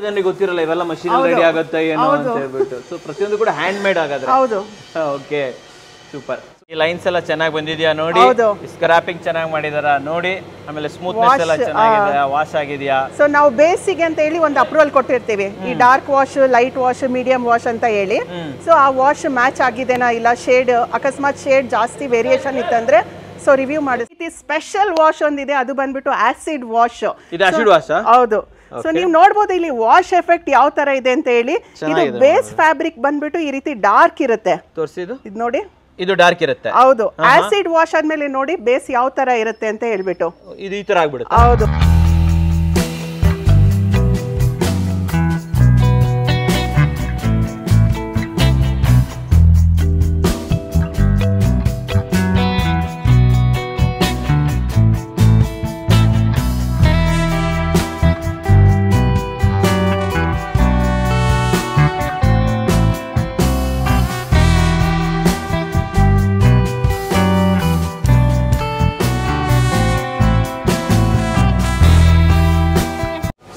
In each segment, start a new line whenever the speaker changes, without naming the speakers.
ಜನರಿಗೆ ಗೊತ್ತಿರಲ್ಲ ಇವೆಲ್ಲ ಮಷೀನ್ ರೆಡಿ ಆಗುತ್ತೆ ಏನೋ ಅಂತ ಹೇಳ್ಬಿಟ್ಟು. ಸೊ ಪ್ರತಿಯೊಂದು ಕೂಡ ಹ್ಯಾಂಡ್ ಮೇಡ್ ಆಗಾದ್ರೆ.
ಹೌದು.
Okay super. ಈ ಲೈನ್ಸ್ ಎಲ್ಲ ಚೆನ್ನಾಗಿ ಬಂದಿದ್ಯಾ ನೋಡಿ, ಸ್ಕ್ರಾಪಿಂಗ್ ಚೆನ್ನಾಗಿ ಮಾಡಿದಾರ ನೋಡಿ, ಆಮೇಲೆ ಸ್ಮೂತ್ನೆಸ್ ಎಲ್ಲ ಚೆನ್ನಾಗಿದೆ, ವಾಶ್ ಆಗಿದೆಯಾ.
ಸೊ ನಾವು ಬೇಸಿಗೆ ಅಂತ ಹೇಳಿ ಒಂದು ಅಪ್ರೂವಲ್ ಕೊಟ್ಟಿರ್ತೀವಿ, ಈ dark wash, light wash, medium wash ಅಂತ ಹೇಳಿ. ಸೊ ಆ ವಾಶ್ ಮ್ಯಾಚ್ ಆಗಿದೆನಾ ಇಲ್ಲ, ಶೇಡ್ ಅಕಸ್ಮಾತ್ ಶೇಡ್ ಜಾಸ್ತಿ ವೇರಿಯೇಷನ್ ಇತ್ತಂದ್ರೆ ಸೊ ರಿವ್ಯೂ ಮಾಡಿ. ಸ್ಪೆಷಲ್ ವಾಶ್ ಒಂದಿದೆ, ಅದು ಬಂದ್ಬಿಟ್ಟು ಆಸಿಡ್ ವಾಶ್.
ಇದು ಆಸಿಡ್ ವಾಶ್?
ಹೌದು. ಸೊ ನೀವು ನೋಡಬಹುದು ಇಲ್ಲಿ ವಾಶ್ ಎಫೆಕ್ಟ್ ಯಾವ ತರ ಇದೆ ಅಂತ ಹೇಳಿ. ಇದು ಬೇಸ್ ಫ್ಯಾಬ್ರಿಕ್ ಬಂದ್ಬಿಟ್ಟು ಈ ರೀತಿ ಡಾರ್ಕ್ ಇರುತ್ತೆ.
ತೋರಿಸಿದ್ದು
ಇದು ನೋಡಿ,
ಇದು ಡಾರ್ಕ್ ಇರುತ್ತೆ.
ಹೌದು. ಆಸಿಡ್ ವಾಶ್ ಆದ್ಮೇಲೆ ನೋಡಿ ಬೇಸ್ ಯಾವ ತರ ಇರುತ್ತೆ ಅಂತ ಹೇಳ್ಬಿಟ್ಟು
ಇದು ಈ ತರ ಆಗ್ಬಿಡುತ್ತೆ.
ಹೌದು.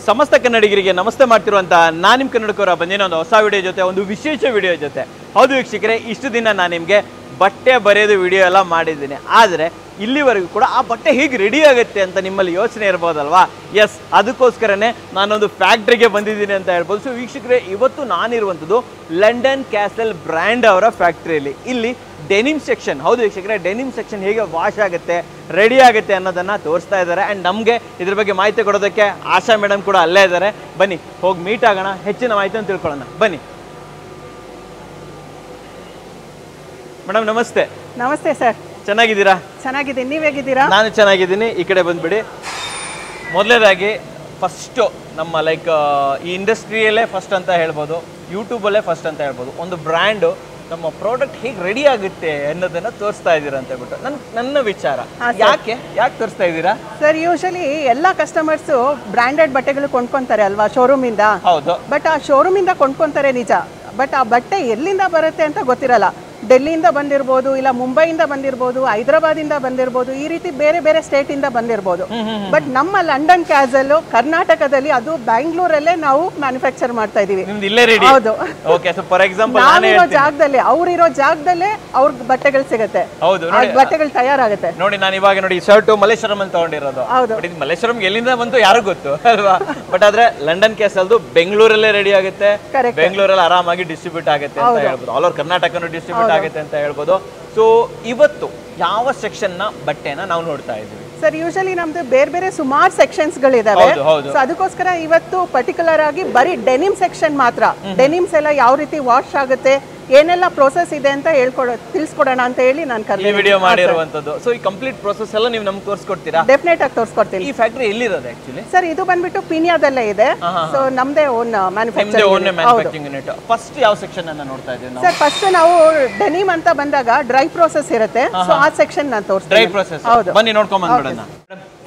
ಸಮಸ್ತ ಕನ್ನಡಿಗರಿಗೆ ನಮಸ್ತೆ ಮಾಡ್ತಿರುವಂತ ನಾನು ನಿಮ್ಮ ಕನ್ನಡಕರ ಬಂದಿನ ಒಂದು ಹೊಸ ವಿಡಿಯೋ ಜೊತೆ, ಒಂದು ವಿಶೇಷ ವಿಡಿಯೋ ಜೊತೆ. ಹೌದು ವೀಕ್ಷಕರೇ, ಇಷ್ಟು ದಿನ ನಾನು ನಿಮಗೆ ಬಟ್ಟೆ ಬರೆಯೋದು ವಿಡಿಯೋ ಎಲ್ಲ ಮಾಡಿದ್ದೀನಿ. ಆದರೆ ಇಲ್ಲಿವರೆಗೂ ಕೂಡ ಆ ಬಟ್ಟೆ ಹೇಗೆ ರೆಡಿ ಆಗುತ್ತೆ ಅಂತ ನಿಮ್ಮಲ್ಲಿ ಯೋಚನೆ ಇರ್ಬೋದಲ್ವಾ. ಎಸ್, ಅದಕ್ಕೋಸ್ಕರನೇ ನಾನೊಂದು ಫ್ಯಾಕ್ಟ್ರಿಗೆ ಬಂದಿದ್ದೀನಿ ಅಂತ ಹೇಳ್ಬೋದು. ಸೊ ವೀಕ್ಷಕರೇ, ಇವತ್ತು ನಾನಿರುವಂಥದ್ದು ಲಂಡನ್ ಕ್ಯಾಸಲ್ ಬ್ರ್ಯಾಂಡ್ ಅವರ ಫ್ಯಾಕ್ಟ್ರಿಯಲ್ಲಿ. ಇಲ್ಲಿ ಡೆನಿಮ್ ಸೆಕ್ಷನ್, ಹೌದು ವೀಕ್ಷಕರೇ, ಡೆನಿಮ್ ಸೆಕ್ಷನ್ ಹೇಗೆ ವಾಶ್ ಆಗುತ್ತೆ, ರೆಡಿ ಆಗುತ್ತೆ ಅನ್ನೋದನ್ನು ತೋರಿಸ್ತಾ ಇದ್ದಾರೆ. ಆ್ಯಂಡ್ ನಮಗೆ ಇದ್ರ ಬಗ್ಗೆ ಮಾಹಿತಿ ಕೊಡೋದಕ್ಕೆ ಆಶಾ ಮೇಡಮ್ ಕೂಡ ಅಲ್ಲೇ ಇದ್ದಾರೆ. ಬನ್ನಿ ಹೋಗಿ ಮೀಟ್ ಆಗೋಣ, ಹೆಚ್ಚಿನ ಮಾಹಿತಿಯನ್ನು ತಿಳ್ಕೊಳ್ಳೋಣ ಬನ್ನಿ. ಮೇಡಮ್ ನಮಸ್ತೆ.
ನಮಸ್ತೆ ಸರ್.
ಚೆನ್ನಾಗಿದ್ದೀರಾ?
ಚೆನ್ನಾಗಿದ್ದೀನಿ, ನೀವ್ ಹೇಗಿದ್ದೀರಾ?
ನಾನು ಚೆನ್ನಾಗಿದ್ದೀನಿ. ಈ ಕಡೆ ಬಂದ್ಬಿಡಿ. ಮೊದಲನೇದಾಗಿ ಫಸ್ಟು ನಮ್ಮ ಲೈಕ್ ಈ ಇಂಡಸ್ಟ್ರಿಯಲ್ಲೇ ಫಸ್ಟ್ ಅಂತ ಹೇಳ್ಬೋದು, ಯೂಟ್ಯೂಬಲ್ಲೇ ಫಸ್ಟ್ ಅಂತ ಹೇಳ್ಬೋದು, ಒಂದು ಬ್ರ್ಯಾಂಡು ನಮ್ಮ ಪ್ರಾಡಕ್ಟ್ ಹೇಗೆ ರೆಡಿ ಆಗುತ್ತೆ ಅನ್ನೋದನ್ನ ತೋರಿಸ್ತಾ ಇದ್ದೀರಾ ಅಂತ ಹೇಳ್ಬಿಟ್ಟು ನನ್ನ ವಿಚಾರ. ಯಾಕೆ ತೋರಿಸ್ತಾ ಇದ್ದೀರಾ
ಸರ್? ಯೂಶಲಿ ಎಲ್ಲ ಕಸ್ಟಮರ್ಸ್ ಬ್ರಾಂಡೆಡ್ ಬಟ್ಟೆಗಳು ಕೊಂಡ್ಕೊಂತಾರೆ ಅಲ್ವಾ ಶೋರೂಮ್ ಇಂದ.
ಹೌದು.
ಬಟ್ ಆ ಶೋರೂಮ್ ಇಂದ ಕೊಂಡ್ಕೊಂತಾರೆ ನಿಜ, ಬಟ್ ಆ ಬಟ್ಟೆ ಎಲ್ಲಿಂದ ಬರುತ್ತೆ ಅಂತ ಗೊತ್ತಿರಲ್ಲ. ಡೆಲ್ಲಿಯಿಂದ ಬಂದಿರ್ಬೋದು, ಇಲ್ಲ ಮುಂಬೈಯಿಂದ ಬಂದಿರ್ಬೋದು, ಹೈದರಾಬಾದಿಂದ ಬಂದಿರ್ಬೋದು, ಈ ರೀತಿ ಬೇರೆ ಬೇರೆ ಸ್ಟೇಟ್ ಇಂದ ಬಂದಿರ್ಬೋದು. ಬಟ್ ನಮ್ಮ ಲಂಡನ್ ಕ್ಯಾಸಲ್ ಕರ್ನಾಟಕದಲ್ಲಿ, ಅದು ಬ್ಯಾಂಗ್ಳೂರಲ್ಲೇ ನಾವು ಮ್ಯಾನುಫ್ಯಾಕ್ಚರ್ ಮಾಡ್ತಾ ಇದೀವಿ. ಹೌದು.
ಫಾರ್ ಎಕ್ಸಾಂಪಲ್
ನಾವಿರೋ ಜಾಗದಲ್ಲೇ, ಅವ್ರಿರೋ ಜಾಗದಲ್ಲೇ ಅವ್ರ ಬಟ್ಟೆಗಳು ಸಿಗುತ್ತೆ, ಬಟ್ಟೆಗಳು ತಯಾರಾಗುತ್ತೆ.
ನೋಡಿ, ನಾನು ಇವಾಗ ನೋಡಿ ಶರ್ಟ್ ಮಲ್ಲೇಶ್ವರಂ ಅಂತ ತಗೊಂಡಿರೋದು. ಹೌದು. ಮಲ್ಲೇಶ್ವರಂ ಎಲ್ಲಿಂದ ಬಂತು ಯಾರು ಗೊತ್ತು ಅಲ್ವಾ. ಬಟ್ ಆದ್ರೆ ಲಂಡನ್ ಕ್ಯಾಸಲ್ದು ಬೆಂಗಳೂರಲ್ಲೇ ರೆಡಿ ಆಗುತ್ತೆ, ಬೆಂಗಳೂರಲ್ಲಿ ಆರಾಮಾಗಿ ಡಿಸ್ಟ್ರಿಬ್ಯೂಟ್ ಆಗುತ್ತೆ ಅಂತ ಹೇಳ್ಬೋದು. ಆಲ್ ಓವರ್ ಕರ್ನಾಟಕನು ಡಿಸ್ಟ್ರಿಬ್ಯೂಟ್ ಆಗುತ್ತೆ ಅಂತ ಹೇಳ್ಬೋದು. ಸೊ ಇವತ್ತು ಯಾವ ಸೆಕ್ಷನ್ ನ ಬಟ್ಟೆನ ನಾವು ನೋಡ್ತಾ ಇದ್ದೀವಿ
ಸರ್? ಯೂಶಲಿ ನಮ್ದು ಬೇರೆ ಬೇರೆ ಸುಮಾರು ಸೆಕ್ಷನ್ಸ್ ಗಳಿದಾವೆ. ಸೊ ಅದಕ್ಕೋಸ್ಕರ ಇವತ್ತು ಪರ್ಟಿಕ್ಯುಲರ್ ಆಗಿ ಬರೀ ಡೆನಿಮ್ ಸೆಕ್ಷನ್ ಮಾತ್ರ, ಡೆನಿಮ್ಸ್ ಎಲ್ಲ ಯಾವ ರೀತಿ ವಾಶ್ ಆಗುತ್ತೆ, ಏನೆಲ್ಲ ಪ್ರೋಸೆಸ್ ಇದೆ ಅಂತ ತಿಳಿಸ್ಕೊಡೋಣ ಅಂತ ಹೇಳಿ ನಾನು
ವಿಡಿಯೋ ಮಾಡಿರುವಂತದ್ದು. ಸೊ ಈ ಕಂಪ್ಲೀಟ್ ಪ್ರೋಸೆಸ್ ಎಲ್ಲ ನೀವು ನಮ್ಗೆ ತೋರಿಸ್ಕೊಡ್ತೀರಾ?
ಡೆಫಿನೆಟ್ ಆಗಿ ತೋರಿಸ್ಕೊಡ್ತೀನಿ.
ಈ ಫ್ಯಾಕ್ಟರಿ ಎಲ್ಲಿರೋದು ಆಕ್ಚುಲಿ
ಸರ್? ಇದು ಬಂದ್ಬಿಟ್ಟು ಪೀನಿಯಾದಲ್ಲೇ ಇದೆ. ಸೊ ನಮ್ದೇ ಓನ್ ಮ್ಯಾನುಫ್ಯಾಕ್ಚರಿಂಗ್
ಯೂನಿಟ್. ಫಸ್ಟ್ ಯಾವ ಸೆಕ್ಷನ್ ಅನ್ನ ನೋಡ್ತಾ ಇದ್ದೀವಿ
ಸರ್? ಫಸ್ಟ್ ನಾವು ಡೆನಿಮ್ ಅಂತ ಬಂದಾಗ ಡ್ರೈ ಪ್ರೋಸೆಸ್ ಇರುತ್ತೆ, ಸೊ ಆ ಸೆಕ್ಷನ್ ನಾನು ತೋರಿಸ್ತೀನಿ.
ಡ್ರೈ ಪ್ರೋಸೆಸ್, ಬನ್ನಿ ನೋಡ್ಕೊಂಡ್ ಬಂದ್ಬಿಡೋಣ.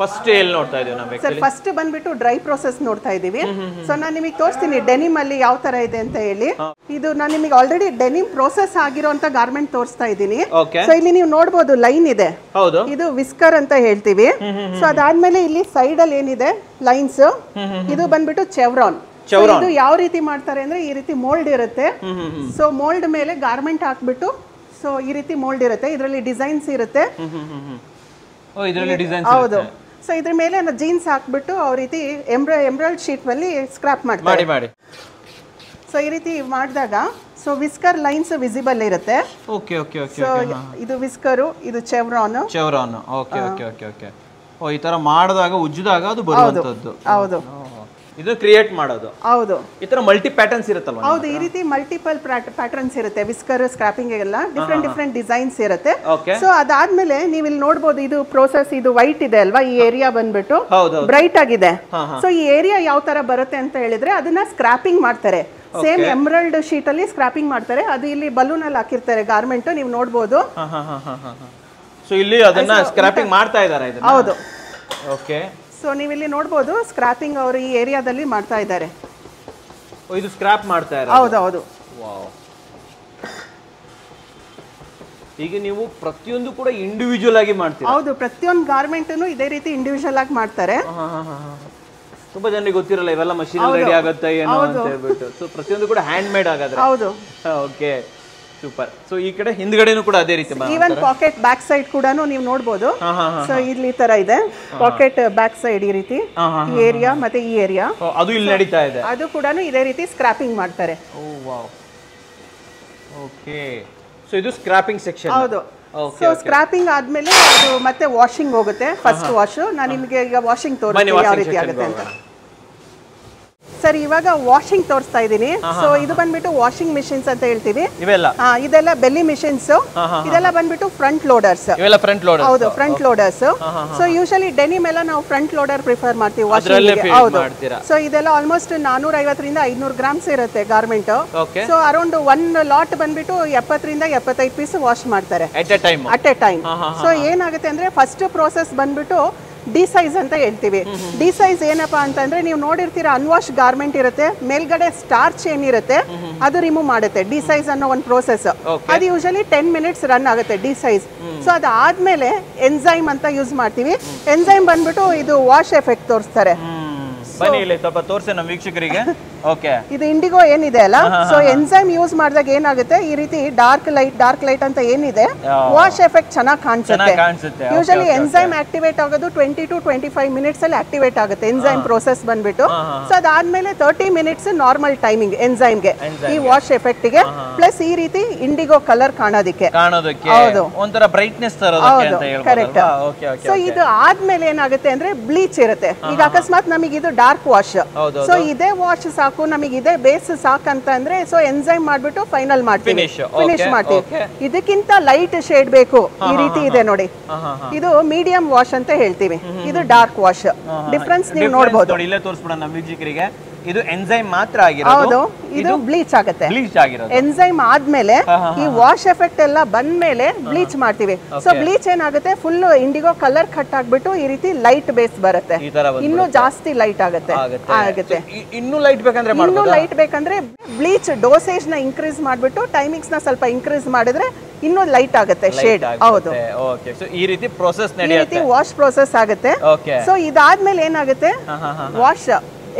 ಫಸ್ಟ್ ಎಲ್ಲಿ ನೋಡ್ತಾ ಇದೀವಿ ನಾವು
ಸರ್? ಫಸ್ಟ್ ಬಂದ್ಬಿಟ್ಟು ಡ್ರೈ ಪ್ರೋಸೆಸ್ ನೋಡ್ತಾ ಇದೀವಿ. ಸೊ ನಾನು ನಿಮಗೆ ತೋರಿಸ್ತೀನಿ ಡೆನಿಮ್ ಅಲ್ಲಿ ಯಾವ ತರ ಇದೆ ಅಂತ ಹೇಳಿ. ಇದು ನಾನು ನಿಮಗೆ ಆಲ್ರೆಡಿ ಡೆನಿಮ್ ಪ್ರೋಸೆಸ್ ಆಗಿರುವಂತ ಗಾರ್ಮೆಂಟ್ ತೋರಿಸ್ತಾ ಇದ್ದೀನಿ. ಸೊ ಇಲ್ಲಿ ನೀವು ನೋಡಬಹುದು ಲೈನ್ ಇದೆ, ಇದು ವಿಸ್ಕರ್ ಅಂತ ಹೇಳ್ತೀವಿ. ಸೊ ಅದಾದ್ಮೇಲೆ ಇಲ್ಲಿ ಸೈಡ್ ಅಲ್ಲಿ ಏನಿದೆ ಲೈನ್ಸ್, ಇದು ಬಂದ್ಬಿಟ್ಟು ಚೆವ್ರಾನ್. ಇದು ಯಾವ ರೀತಿ ಮಾಡ್ತಾರೆ ಅಂದ್ರೆ, ಈ ರೀತಿ ಮೋಲ್ಡ್ ಇರುತ್ತೆ. ಸೊ ಮೋಲ್ಡ್ ಮೇಲೆ ಗಾರ್ಮೆಂಟ್ ಹಾಕ್ಬಿಟ್ಟು, ಸೊ ಈ ರೀತಿ ಮೋಲ್ಡ್ ಇರುತ್ತೆ, ಇದರಲ್ಲಿ ಡಿಸೈನ್ಸ್ ಇರುತ್ತೆ. ಹೌದು. ಸೊ ಇದ್ರ ಮೇಲೆ ಜೀನ್ಸ್ ಹಾಕ್ಬಿಟ್ಟು ಆ ರೀತಿ ಎಂಬ್ರಾಯ್ಡ್ ಶೀಟ್ ಮೇಲೆ ಸ್ಕ್ರಾಪ್ ಮಾಡ್ತಾರೆ. ಸೊ ಈ ರೀತಿ ಮಾಡಿದಾಗ ಸೊ ವಿಸ್ಕರ್ ಲೈನ್ಸ್ ವಿಸಿಬಲ್ ಇರುತ್ತೆ. ಸೊ ಇದು ವಿಸ್ಕರು, ಇದು ಚೆವ್ರಾನ್.
ಈ ತರ ಮಾಡಿದಾಗ ಉಜ್ಜಿದಾಗ ಅದು ಬರುವಂತದ್ದು.
ಹೌದು.
ಇದು ಕ್ರಿಯೇಟ್ ಮಾಡೋದು.
ಹೌದು.
ಈ ತರ ಮಲ್ಟಿ ಪ್ಯಾಟರ್ನ್ಸ್ ಇರುತ್ತಲ್ವಾ?
ಹೌದು, ಈ ರೀತಿ ಮಲ್ಟಿಪಲ್ ಪ್ಯಾಟರ್ನ್ಸ್ ಇರುತ್ತೆ. ವಿಸ್ಕರ್, ಸ್ಕ್ರಾಪಿಂಗ್ ಎಲ್ಲ ಡಿಫ್ರೆಂಟ್ ಡಿಸೈನ್ಸ್ ಇರುತ್ತೆ. ಸೊ ಅದಾದ್ಮೇಲೆ ನೀವು ಇಲ್ಲಿ ನೋಡಬಹುದು, ಇದು ಪ್ರೋಸೆಸ್, ಇದು ವೈಟ್ ಇದೆ ಅಲ್ವಾ, ಈ ಏರಿಯಾ ಬಂದ್ಬಿಟ್ಟು ಬ್ರೈಟ್ ಆಗಿದೆ. ಸೊ ಈ ಏರಿಯಾ ಯಾವ ತರ ಬರುತ್ತೆ ಅಂತ ಹೇಳಿದ್ರೆ, ಅದನ್ನ ಸ್ಕ್ರಾಪಿಂಗ್ ಮಾಡ್ತಾರೆ. ಸೇಮ್ ಎಮರಲ್ಡ್ ಶೀಟ್ ಅಲ್ಲಿ ಸ್ಕ್ರಾಪಿಂಗ್ ಮಾಡ್ತಾರೆ. ಅದು ಇಲ್ಲಿ ಬಲೂನ್ ಅಲ್ಲಿ ಹಾಕಿರ್ತಾರೆ ಗಾರ್ಮೆಂಟ್, ನೀವು ನೋಡಬಹುದು.
ಸೊ ಇಲ್ಲಿ ಅದನ್ನ ಸ್ಕ್ರಾಪಿಂಗ್ ಮಾಡ್ತಾ ಇದ್ದಾರೆ.
ಹೌದು.
ಓಕೆ.
ಸೊ ನೀವು ಇಲ್ಲಿ ನೋಡಬಹುದು, ಸ್ಕ್ರಾಪಿಂಗ್ ಅವರು ಈ ಏರಿಯಾದಲ್ಲಿ ಮಾಡ್ತಾ ಇದ್ದಾರೆ.
ಇದು ಸ್ಕ್ರಾಪ್ ಮಾಡ್ತಾ ಇದ್ದಾರೆ.
ಹೌದು.
ಈಗ ನೀವು ಪ್ರತಿಯೊಂದು ಕೂಡ ಇಂಡಿವಿಜುವಲ್ ಆಗಿ ಮಾಡ್ತೀರಾ?
ಹೌದು, ಪ್ರತಿಯೊಂದು ಗಾರ್ಮೆಂಟ್ ಇದೇ ರೀತಿ ಇಂಡಿವಿಜುವಲ್ ಆಗಿ ಮಾಡ್ತಾರೆ.
ತುಂಬಾ ಜನರಿಗೆ ಗೊತ್ತಿರಲ್ಲ ಇವೆಲ್ಲ ಮಷೀನ್ ರೆಡಿ ಆಗುತ್ತೆ ಏನೋ ಅಂತ ಹೇಳ್ಬಿಟ್ಟು. ಸೊ ಪ್ರತಿಯೊಂದು ಕೂಡ ಹ್ಯಾಂಡ್ ಮೇಡ್ ಆಗಾದ್ರೆ.
ಹೌದು.
Okay super. ಸೊ ಈ ಕಡೆ ಹಿಂದ್ಗಡೆನೂ ಕೂಡ ಅದೇ ರೀತಿ
ಈವನ್ ಪಾಕೆಟ್ ಬ್ಯಾಕ್ ಸೈಡ್ ಕೂಡ ನೀವು ನೋಡಬಹುದು. ಸೊ ಇಲ್ಲಿ ತರ ಇದೆ ಪಾಕೆಟ್ ಬ್ಯಾಕ್ ಸೈಡ್ ಈ ರೀತಿ ಈ ಏರಿಯಾ ಮತ್ತೆ ಈ ಏರಿಯಾ
ಅದು ಇಲ್ಲಿ ನಡೀತಾ ಇದೆ.
ಅದು ಕೂಡ ಇದೇ ರೀತಿ ಸ್ಕ್ರಾಪಿಂಗ್ ಮಾಡ್ತಾರೆ.
ಓ ವಾವ್. ಓಕೆ ಸೊ ಇದು ಸ್ಕ್ರಾಪಿಂಗ್ ಸೆಕ್ಷನ್.
ಹೌದು. ಸೊ ಸ್ಕ್ರಾಪಿಂಗ್ ಆದ್ಮೇಲೆ ಅದು ಮತ್ತೆ ವಾಷಿಂಗ್ ಹೋಗುತ್ತೆ. ಫಸ್ಟ್ ವಾಶ್ ನಾನು ನಿಮಗೆ ಈಗ ವಾಷಿಂಗ್ ತೋರಿಸ್ತೀನಿ ಯಾವ ರೀತಿ ಆಗುತ್ತೆ ಅಂತ. ಸರ್ ಇವಾಗ ವಾಷಿಂಗ್ ತೋರಿಸ್ತಾ ಇದ್ದೀನಿ. ಸೊ ಇದು ಬಂದ್ಬಿಟ್ಟು ವಾಷಿಂಗ್ ಮಿಷಿನ್ಸ್ ಅಂತ ಹೇಳ್ತೀವಿ. ಇದೆಲ್ಲ ಬೆಲ್ಲಿ ಮಿಷಿನ್ಸ್. ಇದೆಲ್ಲ ಬಂದ್ಬಿಟ್ಟು ಫ್ರಂಟ್ ಲೋಡರ್ಸ್. ಹೌದು, front loaders. So usually denim ಎಲ್ಲ ನಾವು ಫ್ರಂಟ್ ಲೋಡರ್ ಪ್ರಿಫರ್ ಮಾಡ್ತೀವಿ ವಾಷಿಂಗ್. ಹೌದು. ಸೊ ಇದೆಲ್ಲ ಆಲ್ಮೋಸ್ಟ್ 450 ರಿಂದ 500 ಗ್ರಾಮ್ಸ್ ಇರುತ್ತೆ ಗಾರ್ಮೆಂಟ್. ಸೊ ಅರೌಂಡ್ 1 ಲಾಟ್ ಬಂದ್ಬಿಟ್ಟು 70 ರಿಂದ 75 ಪೀಸ್ ವಾಶ್ ಮಾಡ್ತಾರೆ ಅಟ್ ಎ ಟೈಮ್. ಸೊ ಏನಾಗುತ್ತೆ ಅಂದ್ರೆ ಫಸ್ಟ್ ಪ್ರೋಸೆಸ್ ಬಂದ್ಬಿಟ್ಟು ಡಿ ಸೈಜ್ ಅಂತ ಹೇಳ್ತೀವಿ. ಡಿ ಸೈಜ್ ಏನಪ್ಪಾ ಅಂತಂದ್ರೆ ನೀವು ನೋಡಿರ್ತೀರಾ ಅನ್ವಾಶ್ ಗಾರ್ಮೆಂಟ್ ಇರುತ್ತೆ, ಮೇಲ್ಗಡೆ ಸ್ಟಾರ್ಚ್ ಏನಿರುತ್ತೆ ಅದು ರಿಮೂವ್ ಮಾಡುತ್ತೆ. ಡಿ ಸೈಜ್ ಅನ್ನೋ ಒಂದು ಪ್ರೋಸೆಸ್. ಅದು ಯೂಶಲಿ 10 ಮಿನಿಟ್ಸ್ ರನ್ ಆಗುತ್ತೆ ಡಿ ಸೈಜ್. ಸೊ ಅದಾದ್ಮೇಲೆ ಎನ್ಸೈಮ್ ಅಂತ ಯೂಸ್ ಮಾಡ್ತೀವಿ. ಎನ್ಸೈಮ್ ಬಂದ್ಬಿಟ್ಟು ಇದು ವಾಶ್ ಎಫೆಕ್ಟ್ ತೋರಿಸ್ತಾರೆ.
ಬನ್ನಿ ಇಲ್ಲಿ ಸ್ವಲ್ಪ ತೋರಿಸಿ ನಮ್ಮ ವೀಕ್ಷಕರಿಗೆ. ಓಕೆ,
ಇದು ಇಂಡಿಗೋ ಏನಿದೆ ಅಲ್ಲ, ಸೊ ಎನ್ಸೈಮ್ ಯೂಸ್ ಮಾಡಿದಾಗ ಏನಾಗುತ್ತೆ ಈ ರೀತಿ ಡಾರ್ಕ್ ಲೈಟ್ ಅಂತ ಏನಿದೆ ವಾಶ್ ಎಫೆಕ್ಟ್ ಚೆನ್ನಾಗಿ ಕಾಣಿಸುತ್ತೆ. ಯೂಶಲಿ ಎನ್ಸೈಮ್ ಆಕ್ಟಿವೇಟ್ ಆಗೋದು 20 to 25 ಮಿನಿಟ್ಸ್ ಅಲ್ಲಿ ಆಕ್ಟಿವೇಟ್ ಆಗುತ್ತೆ ಎನ್ಸೈಮ್ ಪ್ರೋಸೆಸ್ ಬಂದ್ಬಿಟ್ಟು. ಸೊ ಅದಾದ್ಮೇಲೆ 30 ಮಿನಿಟ್ಸ್ ನಾರ್ಮಲ್ ಟೈಮಿಂಗ್ ಎನ್ಸೈಮ್ಗೆ ಈ ವಾಶ್ ಎಫೆಕ್ಟ್ ಗೆ, ಪ್ಲಸ್ ಈ ರೀತಿ ಇಂಡಿಗೋ ಕಲರ್ ಕಾಣೋದಕ್ಕೆ.
ಹೌದು, ಒಂಥರ ಬ್ರೈಟ್ನೆಸ್ ತರೋದಕ್ಕೆ ಅಂತ ಹೇಳ್ಬೋದು.
ಕರೆಕ್ಟ್. ಸೊ ಇದು ಆದ್ಮೇಲೆ ಏನಾಗುತ್ತೆ ಅಂದ್ರೆ ಬ್ಲೀಚ್ ಇರುತ್ತೆ. ಈಗ ಅಕಸ್ಮಾತ್ ನಮಗೆ ಇದು ಡಾರ್ಕ್ ವಾಶ್, ಸೊ ಇದೇ ವಾಶ್ ಸಾಕು ನಮಗೆ ಇದೇ ಬೇಸ್ ಸಾಕಂತ ಅಂದ್ರೆ ಸೊ ಎನ್ಸೈಮ್ ಮಾಡ್ಬಿಟ್ಟು ಫೈನಲ್ ಮಾಡ್ತೀವಿ, ಫಿನಿಶ್ ಮಾಡ್ತೀವಿ. ಇದಕ್ಕಿಂತ ಲೈಟ್ ಶೇಡ್ ಬೇಕು ಈ ರೀತಿ ಇದೆ ನೋಡಿ, ಇದು ಮೀಡಿಯಂ ವಾಶ್ ಅಂತ ಹೇಳ್ತೀವಿ. ಇದು ಡಾರ್ಕ್ ವಾಶ್. ಡಿಫರೆನ್ಸ್ ನೀವು ನೋಡಬಹುದು.
ಇಲ್ಲೇ ತೋರಿಸ್ಬಿಡೋಣ ನಮ್ಮ ವೀಕ್ಷಕರಿಗೆ. ಇದು ಎನ್ಸೈಮ್ ಮಾತ್ರ ಆಗಿರೋದು.
ಹೌದು, ಇದು ಬ್ಲೀಚ್ ಆಗುತ್ತೆ. ಎನ್ಸೈಮ್ ಆದ್ಮೇಲೆ ಈ ವಾಶ್ ಎಫೆಕ್ಟ್ ಎಲ್ಲ ಬಂದ್ಮೇಲೆ ಬ್ಲೀಚ್ ಮಾಡ್ತೀವಿ. ಸೊ ಬ್ಲೀಚ್ ಏನಾಗುತ್ತೆ ಫುಲ್ ಇಂಡಿಗೋ ಕಲರ್ ಕಟ್ ಆಗ್ಬಿಟ್ಟು ಈ ರೀತಿ ಲೈಟ್ ಬೇಸ್ ಬರುತ್ತೆ. ಇನ್ನು ಜಾಸ್ತಿ ಲೈಟ್ ಆಗುತ್ತೆ.
ಇನ್ನು ಲೈಟ್
ಬೇಕಂದ್ರೆ ಬ್ಲೀಚ್ ಡೋಸೇಜ್ ನ ಇನ್ಕ್ರೀಸ್ ಮಾಡ್ಬಿಟ್ಟು ಟೈಮಿಂಗ್ಸ್ ನ ಸ್ವಲ್ಪ ಇನ್ಕ್ರೀಸ್ ಮಾಡಿದ್ರೆ ಇನ್ನೂ ಲೈಟ್ ಆಗುತ್ತೆ ಶೇಡ್. ಹೌದು,
ಈ ರೀತಿ ಪ್ರೋಸೆಸ್ ನಡೆಯುತ್ತೆ,
ವಾಶ್ ಪ್ರೋಸೆಸ್ ಆಗುತ್ತೆ. ಸೊ ಇದಾದ್ಮೇಲೆ ಏನಾಗುತ್ತೆ ವಾಶ್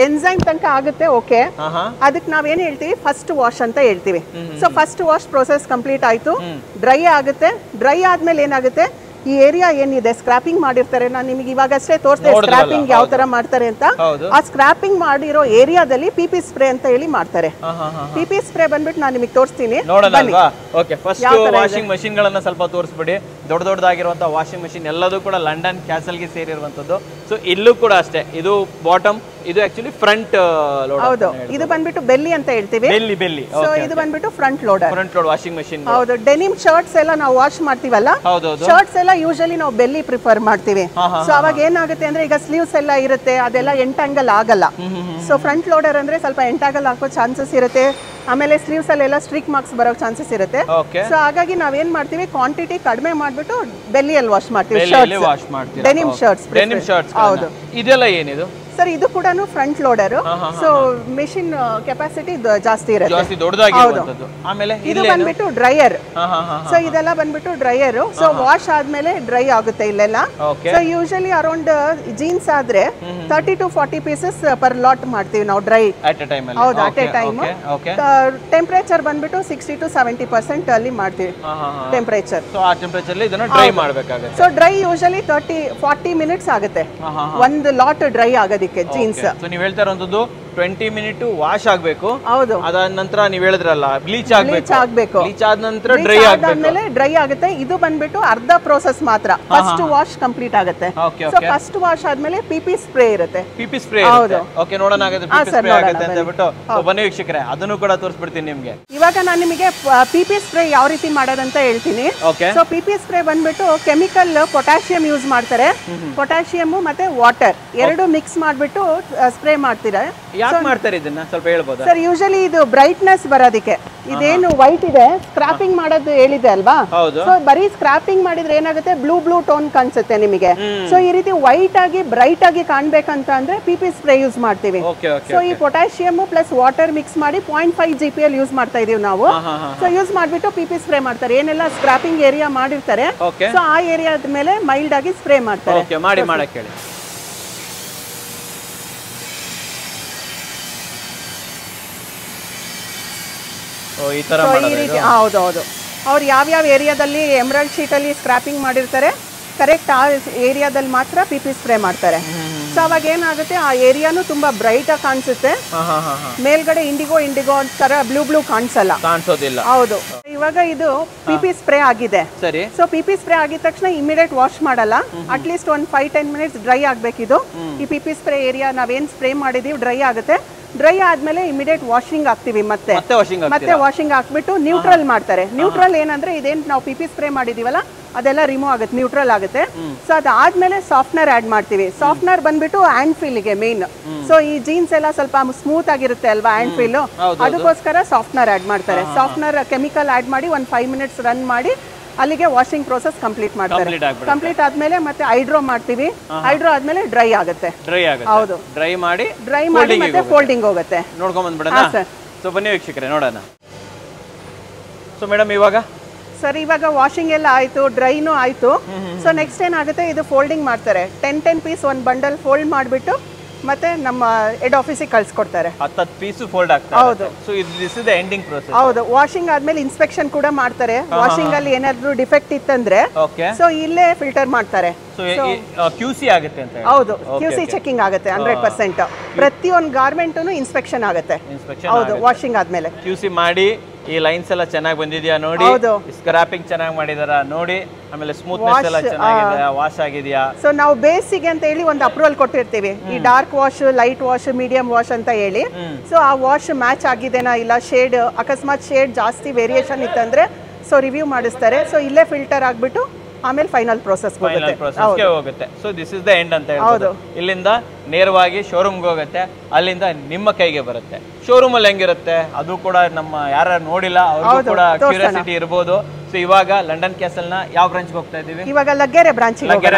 ಎನ್ಸೈಮ್ ತನಕ ಆಗುತ್ತೆ. ಓಕೆ, ಅದಕ್ಕೆ ನಾವೇನ್ ಹೇಳ್ತೀವಿ ಫಸ್ಟ್ ವಾಶ್ ಅಂತ ಹೇಳ್ತೀವಿ. So first wash process complete ಆಯ್ತು, ಡ್ರೈ ಆಗುತ್ತೆ. ಡ್ರೈ ಆದ್ಮೇಲೆ ಏನಾಗುತ್ತೆ ಈ ಏರಿಯಾ ಏನಿದೆ ಸ್ಕ್ರಾಪಿಂಗ್ ಮಾಡಿರ್ತಾರೆ, ನಾನು ನಿಮಗೆ ಇವಾಗಷ್ಟೇ ತೋರಿಸ್ದೆ ಸ್ಕ್ರಾಪಿಂಗ್ ಯಾವ ತರ ಮಾಡ್ತಾರೆ ಅಂತ. ಆ ಸ್ಕ್ರಾಪಿಂಗ್ ಮಾಡಿರೋ ಏರಿಯಾದಲ್ಲಿ ಪಿಪಿ ಸ್ಪ್ರೇ ಅಂತ ಹೇಳಿ ಮಾಡ್ತಾರೆ. ಪಿಪಿ ಸ್ಪ್ರೇ ಬಂದ್ಬಿಟ್ಟು ನಾನು ನಿಮಗೆ ತೋರಿಸ್ತೀನಿ.
ವಾಷಿಂಗ್ ಮಷಿನ್ ಗಳನ್ನ ಸ್ವಲ್ಪ ತೋರಿಸ್ಬಿಡಿ. ದೊಡ್ಡದಾಗಿರುವಂತಹ ವಾಷಿಂಗ್ ಮಷಿನ್ ಎಲ್ಲದೂ ಕೂಡ ಲಂಡನ್ ಕ್ಯಾಸಲ್ಗೆ ಸೇರಿರುವಂತದ್ದು. ಸೊ ಇಲ್ಲೂ ಕೂಡ ಅಷ್ಟೇ, ಇದು ಬಾಟಮ್, ಇದು ಆಕ್ಚುಲಿ ಫ್ರಂಟ್ ಲೋಡರ್.
ಹೌದು, ಇದು ಬಂದ್ಬಿಟ್ಟು ಬೆಲ್ಲಿ ಅಂತ ಹೇಳ್ತೀವಿ.
ಬೆಲ್ಲಿ.
ಸೊ ಇದು ಬಂದ್ಬಿಟ್ಟು ಫ್ರಂಟ್ ಲೋಡರ್
ವಾಷಿಂಗ್ ಮಷಿನ್.
ಹೌದು, ಡೆನಿಮ್ ಶರ್ಟ್ಸ್ ಎಲ್ಲ ನಾವು ವಾಶ್ ಮಾಡ್ತೀವಲ್ಲ, ಶರ್ಟ್ಸ್ ಎಲ್ಲ ಯೂಶಲಿ ನಾವು ಬೆಲ್ಲಿ ಪ್ರಿಫರ್ ಮಾಡ್ತೀವಿ. ಸೊ ಅವಾಗ ಏನಾಗುತ್ತೆ ಅಂದ್ರೆ ಈಗ ಸ್ಲೀವ್ಸ್ ಎಲ್ಲ ಇರುತ್ತೆ, ಅದೆಲ್ಲ ಎಂಟಾಂಗಲ್ ಆಗಲ್ಲ. ಸೊ ಫ್ರಂಟ್ ಲೋಡರ್ ಅಂದ್ರೆ ಸ್ವಲ್ಪ ಎಂಟಾಂಗಲ್ ಹಾಕೋ ಚಾನ್ಸಸ್ ಇರುತ್ತೆ. ಆಮೇಲೆ ಸ್ಲೀವ್ಸ್ ಅಲ್ಲೆಲ್ಲ ಸ್ಟ್ರಿಕ್ ಮಾರ್ಕ್ಸ್ ಬರೋ ಚಾನ್ಸಸ್ ಇರುತ್ತೆ. ಸೊ ಹಾಗಾಗಿ ನಾವೇನ್ ಮಾಡ್ತೀವಿ ಕ್ವಾಂಟಿಟಿ ಕಡಿಮೆ ಮಾಡ್ಬಿಟ್ಟು ಬೆಲ್ಲಿಯಲ್ಲಿ ವಾಶ್ ಮಾಡ್ತೀವಿ. Denim shirts. ಹೌದು.
ಇದೆಲ್ಲ ಏನಿದು
ಸರ್? ಇದು ಕೂಡ front loader. So machine capacity ಜಾಸ್ತಿ ಇರುತ್ತೆ.
ಆಮೇಲೆ
ಇದು ಬಂದ್ಬಿಟ್ಟು ಡ್ರೈಯರ್. ಸೊ ಇದೆಲ್ಲ ಬಂದ್ಬಿಟ್ಟು ಡ್ರೈಯರ್. ಸೊ ವಾಶ್ ಆದ್ಮೇಲೆ ಡ್ರೈ ಆಗುತ್ತೆ ಇಲ್ಲೆಲ್ಲ. ಸೊ ಯೂಶಲಿ ಅರೌಂಡ್ ಜೀನ್ಸ್ ಆದ್ರೆ 30 to 40 ಪೀಸಸ್ ಪರ್ ಲಾಟ್ ಮಾಡ್ತೀವಿ ನಾವು ಡ್ರೈ. ಹೌದು, ಅಟ್ ಎ ಟೈಮ್. ಟೆಂಪರೇಚರ್ ಬಂದ್ಬಿಟ್ಟು 60 to 70% ಅಲ್ಲಿ ಮಾಡ್ತೀವಿ temperature. So dry usually 30-40 minutes ಆಗುತ್ತೆ ಒಂದು ಲಾಟ್ ಡ್ರೈ ಆಗೋದಕ್ಕೆ ಜೀನ್ಸ್.
ನೀವು ಹೇಳ್ತಾ ಇರುವಂತದ್ದು 20 ಮಿನಿಟ್ ವಾಶ್ ಆಗಬೇಕು.
ಹೌದು.
ಅದಾದ ನಂತರ ನೀವು ಹೇಳಿದ್ರಲ್ಲ ಬ್ಲೀಚ್ ಆಗಬೇಕು. ಬ್ಲೀಚ್ ಆದ ನಂತರ ಡ್ರೈ
ಆದ್ಮೇಲೆ ಡ್ರೈ ಆಗುತ್ತೆ. ಇದು ಬಂದ್ಬಿಟ್ಟು ಅರ್ಧ ಪ್ರೋಸೆಸ್ ಮಾತ್ರ. ಫಸ್ಟ್ ವಾಶ್ ಕಂಪ್ಲೀಟ್ ಆಗುತ್ತೆ. ಸೊ ಫಸ್ಟ್ ವಾಶ್ ಆದ್ಮೇಲೆ ಪಿಪಿ ಸ್ಪ್ರೇ ಇರುತ್ತೆ.
ಪಿಪಿ ಸ್ಪ್ರೇ. ಹೌದು. ಓಕೆ, ನೋಡೋಣ ಹಾಗಾದ್ರೆ ಪಿಪಿ ಸ್ಪ್ರೇ ಆಗುತ್ತೆ ಅಂತ ಹೇಳ್ಬಿಟ್ಟು. ಬನ್ನಿ ವೀಕ್ಷಕರೇ, ಅದನ್ನು ಕೂಡ ತೋರಿಸ್ಬಿಡ್ತೀನಿ ನಿಮಗೆ.
ಇವಾಗ ನಾನು ನಿಮಗೆ ಪಿಪಿ ಸ್ಪ್ರೇ ಯಾವ ರೀತಿ ಮಾಡೋದಂತ ಹೇಳ್ತೀನಿ. ಸೊ ಪಿಪಿ ಸ್ಪ್ರೇ ಬಂದ್ಬಿಟ್ಟು ಕೆಮಿಕಲ್ ಪೊಟ್ಯಾಷಿಯಂ ಯೂಸ್ ಮಾಡ್ತಾರೆ. ಪೊಟ್ಯಾಷಿಯಂ ಮತ್ತೆ ವಾಟರ್ ಎರಡು ಮಿಕ್ಸ್ ಮಾಡ್ಬಿಟ್ಟು ಸ್ಪ್ರೇ ಮಾಡ್ತೀರಾ.
ಯಾಕೆ ಮಾಡ್ತಾರೆ ಇದನ್ನ ಸ್ವಲ್ಪ ಹೇಳ್ಬೋದಾ
ಸರ್? ಯೂಶಲಿ ಇದು ಬ್ರೈಟ್ನೆಸ್ ಬರೋದಕ್ಕೆ. ಇದೇನು ವೈಟ್ ಇದೆ ಸ್ಕ್ರಾಪಿಂಗ್ ಮಾಡೋದು ಹೇಳಿದೆ ಅಲ್ವಾ? ಸೊ ಬರೀ ಸ್ಕ್ರಾಪಿಂಗ್ ಮಾಡಿದ್ರೆ ಏನಾಗುತ್ತೆ ಬ್ಲೂ ಟೋನ್ ಕಾಣಿಸುತ್ತೆ ನಿಮಗೆ. ಸೊ ಈ ರೀತಿ ವೈಟ್ ಆಗಿ ಬ್ರೈಟ್ ಆಗಿ ಕಾಣ್ಬೇಕಂತ ಅಂದ್ರೆ ಪಿಪಿ ಸ್ಪ್ರೇ ಯೂಸ್ ಮಾಡ್ತೀವಿ. ಸೊ ಈ ಪೊಟ್ಯಾಷಿಯಂ ಪ್ಲಸ್ ವಾಟರ್ ಮಿಕ್ಸ್ ಮಾಡಿ 0.5 GPL ಯೂಸ್ ಮಾಡ್ತಾ ಇದೀವಿ ನಾವು. ಸೊ ಯೂಸ್ ಮಾಡ್ಬಿಟ್ಟು ಪಿಪಿ ಸ್ಪ್ರೇ ಮಾಡ್ತಾರೆ. ಏನೆಲ್ಲ ಸ್ಕ್ರಾಪಿಂಗ್ ಏರಿಯಾ ಮಾಡಿರ್ತಾರೆ ಸೊ ಆ ಏರಿಯಾದ ಮೇಲೆ ಮೈಲ್ಡ್ ಆಗಿ ಸ್ಪ್ರೇ ಮಾಡ್ತಾರೆ.
ಈ ತರ
ಸೊ ಈ ರೀತಿ ಹೌದು ಅವ್ರು ಯಾವ್ಯಾವ ಏರಿಯಾದಲ್ಲಿ ಎಮರಾಲ್ಡ್ ಶೀಟಲ್ಲಿ ಸ್ಕ್ರಾಪಿಂಗ್ ಮಾಡಿರ್ತಾರೆ ಕರೆಕ್ಟ್ ಆ ಏರಿಯಾದಲ್ಲಿ ಮಾತ್ರ ಪಿ ಪಿ ಸ್ಪ್ರೇ ಮಾಡ್ತಾರೆ. ಸೊ ಅವಾಗ ಏನಾಗುತ್ತೆ, ಆ ಏರಿಯಾನು ತುಂಬಾ ಬ್ರೈಟ್ ಆಗಿ ಕಾಣಿಸುತ್ತೆ, ಮೇಲ್ಗಡೆ ಇಂಡಿಗೋ ತರ ಬ್ಲೂ ಕಾಣಿಸೋದಿಲ್ಲ. ಹೌದು. ಇವಾಗ ಇದು ಪಿ ಪಿ ಸ್ಪ್ರೇ ಆಗಿದೆ.
ಸರಿ.
ಸೊ ಪಿ ಪಿ ಸ್ಪ್ರೇ ಆಗಿದ ತಕ್ಷಣ ಇಮಿಡಿಯೇಟ್ ವಾಶ್ ಮಾಡಲ್ಲ, ಅಟ್ಲೀಸ್ಟ್ ಒಂದು 5-10 ಮಿನಿಟ್ಸ್ ಡ್ರೈ ಆಗ್ಬೇಕಿದು. ಈ ಪಿ ಪಿ ಸ್ಪ್ರೇ ಏರಿಯಾ ನಾವೇನ್ ಸ್ಪ್ರೇ ಮಾಡಿದೀವಿ ಡ್ರೈ ಆಗುತ್ತೆ. ಡ್ರೈ ಆದ್ಮೇಲೆ ಇಮಿಡಿಯೇಟ್ ವಾಷಿಂಗ್ ಹಾಕ್ತಿವಿ, ಮತ್ತೆ ವಾಷಿಂಗ್ ಹಾಕ್ಬಿಟ್ಟು ನ್ಯೂಟ್ರಲ್ ಮಾಡ್ತಾರೆ. ನ್ಯೂಟ್ರಲ್ ಏನಂದ್ರೆ ಇದೇನ್ ನಾವು ಪಿ ಪಿ ಸ್ಪ್ರೇ ಮಾಡಿದೀವಲ್ಲ ಅದೆಲ್ಲ ರಿಮೂವ್ ಆಗುತ್ತೆ, ನ್ಯೂಟ್ರಲ್ ಆಗುತ್ತೆ. ಸೊ ಅದಾದ್ಮೇಲೆ ಸಾಫ್ಟ್ನರ್ ಆಡ್ ಮಾಡ್ತೀವಿ. ಸಾಫ್ಟ್ನರ್ ಬಂದ್ಬಿಟ್ಟು ಹ್ಯಾಂಡ್ ಫೀಲ್ಗೆ ಮೇನ್. ಸೊ ಈ ಜೀನ್ಸ್ ಎಲ್ಲ ಸ್ವಲ್ಪ ಸ್ಮೂತ್ ಆಗಿರುತ್ತೆ ಅಲ್ವಾ ಹ್ಯಾಂಡ್ ಫೀಲ್, ಅದಕ್ಕೋಸ್ಕರ ಸಾಫ್ಟ್ನರ್ ಆಡ್ ಮಾಡ್ತಾರೆ. ಸಾಫ್ಟ್ನರ್ ಕೆಮಿಕಲ್ ಆಡ್ ಮಾಡಿ ಒಂದು 5 ಮಿನಿಟ್ಸ್ ರನ್ ಮಾಡಿ ಅಲ್ಲಿಗೆ ವಾಷಿಂಗ್ ಪ್ರೋಸೆಸ್ ಕಂಪ್ಲೀಟ್ ಮಾಡ್ತಾರೆ. ಕಂಪ್ಲೀಟ್ ಆದ್ಮೇಲೆ ಮತ್ತೆ ಹೈಡ್ರೋ ಮಾಡ್ತೀವಿ. ಹೈಡ್ರೋ ಆದ್ಮೇಲೆ ಡ್ರೈ ಆಗುತ್ತೆ. ಹೌದು, ಡ್ರೈ ಮಾಡಿ ಮತ್ತೆ ಫೋಲ್ಡಿಂಗ್ ಹೋಗುತ್ತೆ.
ನೋಡ್ಕೊಂಡ್ ಬಂದ್ಬಿಡೋಣ. ಸೊ ಬನ್ನಿ ವೀಕ್ಷಕರೇ ನೋಡೋಣ. ಸೊ ಮೇಡಮ್ ಇವಾಗ
ಸರ್ ಇವಾಗ ವಾಷಿಂಗ್ ಎಲ್ಲ ಆಯ್ತು, ಡ್ರೈನು ಆಯ್ತು. ಸೊ ನೆಕ್ಸ್ಟ್ ಏನಾಗುತ್ತೆ, ಇದು ಫೋಲ್ಡಿಂಗ್ ಮಾಡ್ತಾರೆ. 10 ಪೀಸ್ ಒಂದು ಬಂಡಲ್ ಫೋಲ್ಡ್ ಮಾಡಿಬಿಟ್ಟು ಮತ್ತೆ ನಮ್ಮ ಹೆಡ್ ಆಫೀಸಿಗೆ ಕಳ್ಸಿಕೊಡ್ತಾರೆ.
10 ಪೀಸ್ ಫೋಲ್ಡ್ ಆಗ್ತದೆ.
ಹೌದು.
So this is the ending process.
ಹೌದು. ವಾಷಿಂಗ್ ಆದ್ಮೇಲೆ ಇನ್ಸ್ಪೆಕ್ಷನ್ ಕೂಡ ಮಾಡ್ತಾರೆ. ವಾಷಿಂಗ್ ಅಲ್ಲಿ ಏನಾದ್ರು ಡಿಫೆಕ್ಟ್ ಇತ್ತಂದ್ರೆ ಸೊ ಇಲ್ಲೇ ಫಿಲ್ಟರ್ ಮಾಡ್ತಾರೆ.
ಸೊ QC ಆಗುತ್ತೆ ಅಂತ.
ಹೌದು, QC ಚೆಕಿಂಗ್ ಆಗುತ್ತೆ 100%. ಪ್ರತಿಯೊಂದು ಗಾರ್ಮೆಂಟು ಇನ್ಸ್ಪೆಕ್ಷನ್ ಆಗುತ್ತೆ. ಹೌದು, ವಾಷಿಂಗ್ ಆದ್ಮೇಲೆ
QC ಮಾಡಿ ಈ ಲೈನ್ಸ್ ಎಲ್ಲ ಚೆನ್ನಾಗಿ ಬಂದಿದ್ಯಾ ನೋಡಿ, ಸ್ಕ್ರಾಪಿಂಗ್ ಚೆನ್ನಾಗಿ ಮಾಡಿದಾರ ನೋಡಿ, ಆಮೇಲೆ ಸ್ಮೂತ್ನೆಸ್ ಎಲ್ಲ ಚೆನ್ನಾಗಿದೆ, ವಾಶ್ ಆಗಿದೆಯಾ.
ಸೊ ನಾವು ಬೇಸಿಗೆ ಅಂತ ಹೇಳಿ ಒಂದು ಅಪ್ರೂವಲ್ ಕೊಟ್ಟಿರ್ತೀವಿ, ಈ dark wash, light wash, medium wash ಅಂತ ಹೇಳಿ. ಸೊ ಆ ವಾಶ್ ಮ್ಯಾಚ್ ಆಗಿದೆನಾ ಇಲ್ಲ, ಶೇಡ್ ಅಕಸ್ಮಾತ್ ಶೇಡ್ ಜಾಸ್ತಿ ವೇರಿಯೇಷನ್ ಇತ್ತಂದ್ರೆ ಸೊ ರಿವ್ಯೂ ಮಾಡಿಸ್ತಾರೆ. ಸೊ ಇಲ್ಲೇ ಫಿಲ್ಟರ್ ಆಗ್ಬಿಟ್ಟು ಆಮೇಲೆ ಫೈನಲ್ ಪ್ರೋಸೆಸ್
ಹೋಗುತ್ತೆ. So this is the end ಅಂತ ಹೇಳ್ಬೋದು. ಇಲ್ಲಿಂದ ನೇರವಾಗಿ ಶೋರೂಮ್ಗೆ ಹೋಗುತ್ತೆ, ಅಲ್ಲಿಂದ ನಿಮ್ಮ ಕೈಗೆ ಬರುತ್ತೆ. ಶೋರೂಮ್ ಅಲ್ಲಿ ಹೆಂಗಿರುತ್ತೆ ಅದು ಕೂಡ ನಮ್ಮ ಯಾರು ನೋಡಿಲ್ಲ ಅವ್ರಿಗೂ ಕೂಡ ಕ್ಯೂರಿಯಾಸಿಟಿ ಇರಬಹುದು. ಸೊ ಇವಾಗ ಲಂಡನ್ ಕ್ಯಾಸಲ್ ನ ಯಾವ ಬ್ರಾಂಚ್ ಹೋಗ್ತಾ ಇದೀವಿ?
ಇವಾಗ ಲಗ್ಗೆರೆ ಬ್ರಾಂಚ್